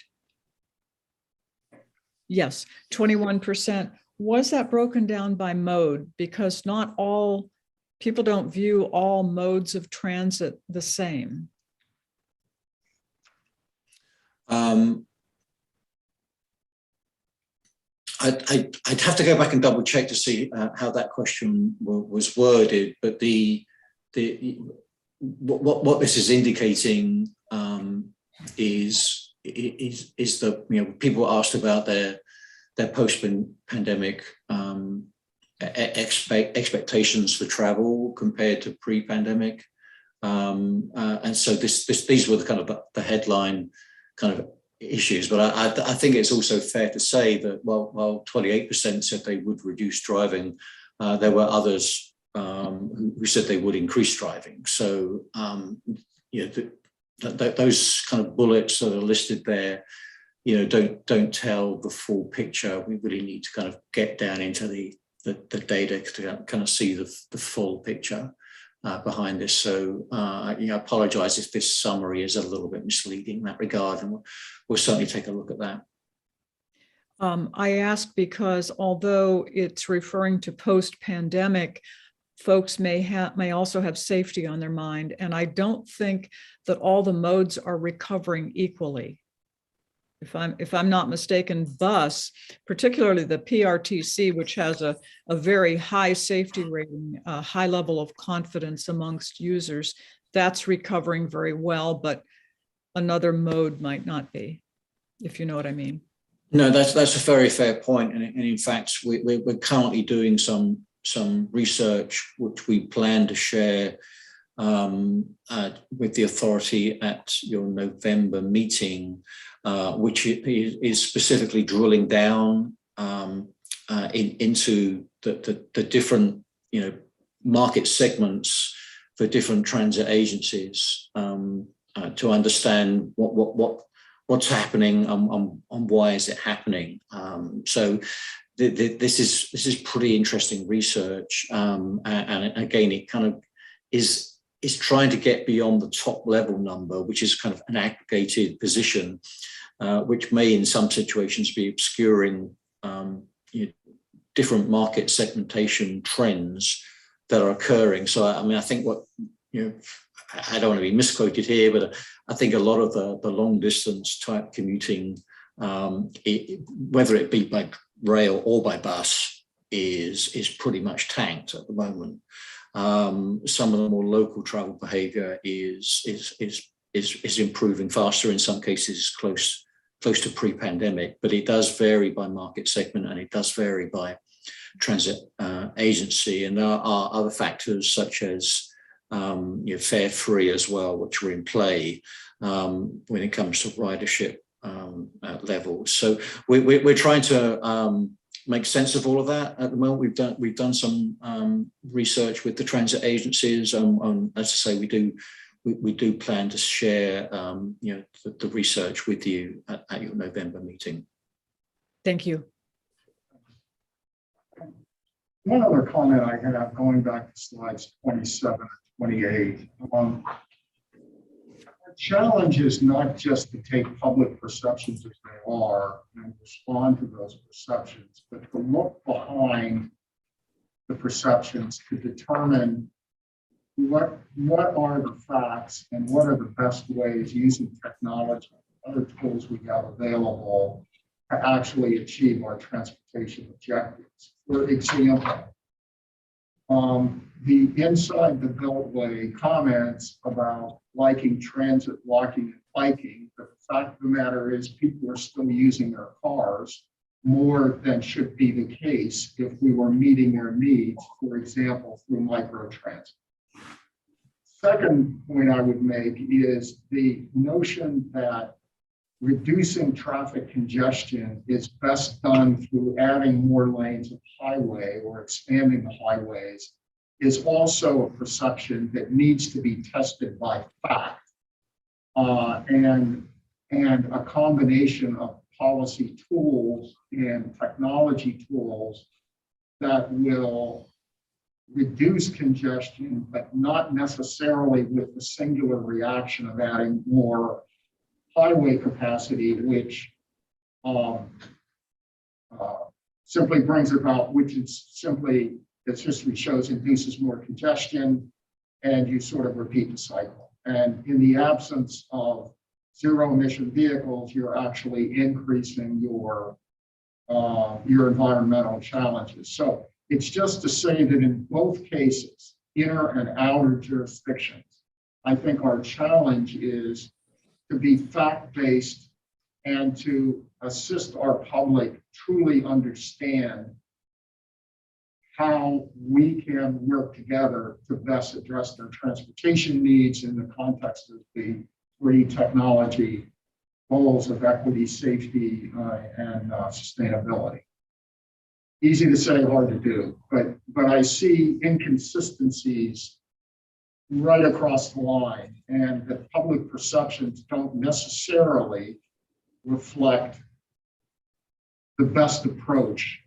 Yes, 21%. Was that broken down by mode? Because not all people don't view all modes of transit the same. I'd have to go back and double check to see how that question was worded, but what this is indicating is that people asked about their post-pandemic expectations for travel compared to pre-pandemic, and so these were the kind of the headline kind of issues. But I think it's also fair to say that while 28% said they would reduce driving, there were others who who said they would increase driving. So, those kind of bullets that are listed there, don't tell the full picture. We really need to kind of get down into the data to kind of see the full picture behind this. So, I apologize if this summary is a little bit misleading in that regard, and we'll certainly take a look at that. I ask because although it's referring to post-pandemic, folks may also have safety on their mind, and I don't think that all the modes are recovering equally. If I'm not mistaken, bus, particularly the PRTC, which has a very high safety rating, a high level of confidence amongst users, that's recovering very well, but another mode might not be, if you know what I mean. No, that's a very fair point. And in fact, we're currently doing some research which we plan to share with the authority at your November meeting, which is specifically drilling down into the different market segments for different transit agencies to understand what's happening and why is it happening. So this is pretty interesting research, and again, it kind of is trying to get beyond the top level number, which is kind of an aggregated position, which may in some situations be obscuring different market segmentation trends that are occurring. So I mean, I think I don't want to be misquoted here, but I think a lot of the long distance type commuting, whether it be by rail or by bus, is pretty much tanked at the moment. Some of the more local travel behavior is improving faster, in some cases close to pre-pandemic, but it does vary by market segment and it does vary by transit agency. And there are other factors such as fare free as well, which are in play when it comes to ridership levels. So we're trying to make sense of all of that at the moment. We've done some research with the transit agencies. As I say, we do plan to share the research with you at your November meeting. Thank you. One other comment I have, going back to slides 27 and 28. The challenge is not just to take public perceptions as they are and respond to those perceptions, but to look behind the perceptions to determine what are the facts and what are the best ways using technology and other tools we have available to actually achieve our transportation objectives. For example, the Inside the Beltway comments about liking transit, walking, and biking. The fact of the matter is people are still using their cars more than should be the case if we were meeting their needs, for example, through microtransit. Second point I would make is the notion that reducing traffic congestion is best done through adding more lanes of highway or expanding the highways is also a perception that needs to be tested by fact, and a combination of policy tools and technology tools that will reduce congestion, but not necessarily with the singular reaction of adding more highway capacity, which simply brings about, which is simply, as history shows, induces more congestion, and you sort of repeat the cycle. And in the absence of zero emission vehicles, you're actually increasing your environmental challenges. So it's just to say that in both cases, inner and outer jurisdictions, I think our challenge is to be fact-based and to assist our public truly understand how we can work together to best address their transportation needs in the context of the three technology goals of equity, safety, and sustainability. easy to say, hard to do, but I see inconsistencies right across the line, and the public perceptions don't necessarily reflect the best approach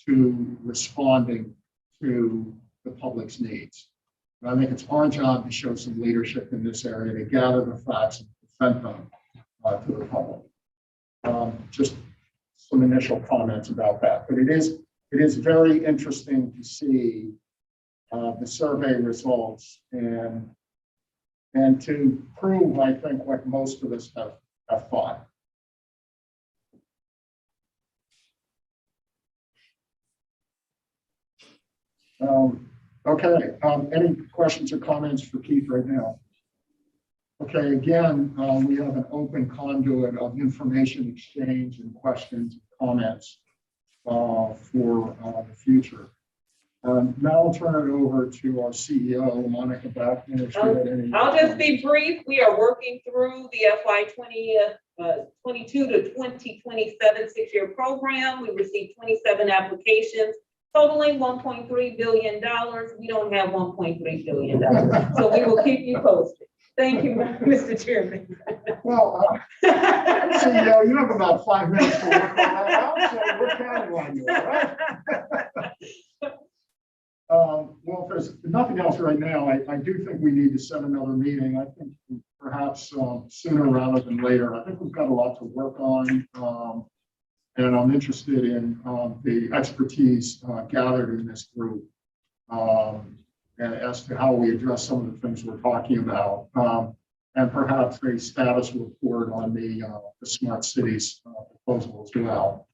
to responding to the public's needs. And I think it's our job to show some leadership in this area, to gather the facts and present them to the public. Just some initial comments about that, but it is very interesting to see the survey results and to prove, I think, what most of us have thought. Okay, any questions or comments for Keith right now? Okay, again, we have an open conduit of information exchange and questions and comments for the future. Now I'll turn it over to our CEO, Monica Bachman. I'll just be brief. We are working through the FY 22 to 2027 6-year program. We received 27 applications totaling $1.3 billion. We don't have $1.3 billion, so we will keep you posted. Thank you, Mr. Chairman. Well, CEO, you have about 5 minutes to work on that out, so we're counting on you, all right? Well, if there's nothing else right now, I do think we need to set another meeting. I think perhaps sooner rather than later. I think we've got a lot to work on, and I'm interested in the expertise gathered in this group, and as to how we address some of the things we're talking about, and perhaps a status report on the smart cities proposal as well.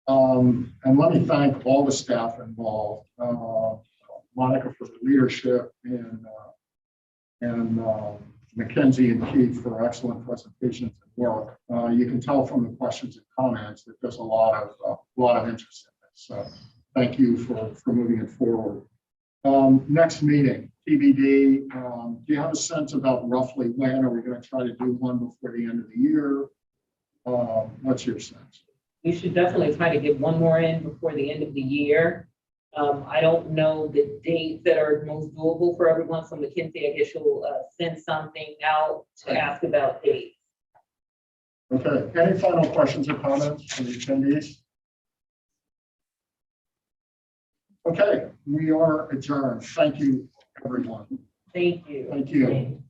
And let me thank all the staff involved, Monica for the leadership, and Mackenzie and Keith for excellent presentations and work. You can tell from the questions and comments that there's a lot of interest in this. So thank you for moving it forward. Next meeting, TBD. Do you have a sense about roughly when? Are we going to try to do one before the end of the year? What's your sense? We should definitely try to get one more in before the end of the year. I don't know the dates that are most doable for everyone, so Mackenzie, I guess you'll send something out to ask about dates. Okay, any final questions or comments from the attendees? Okay, we are adjourned. Thank you, everyone. Thank you. Thank you.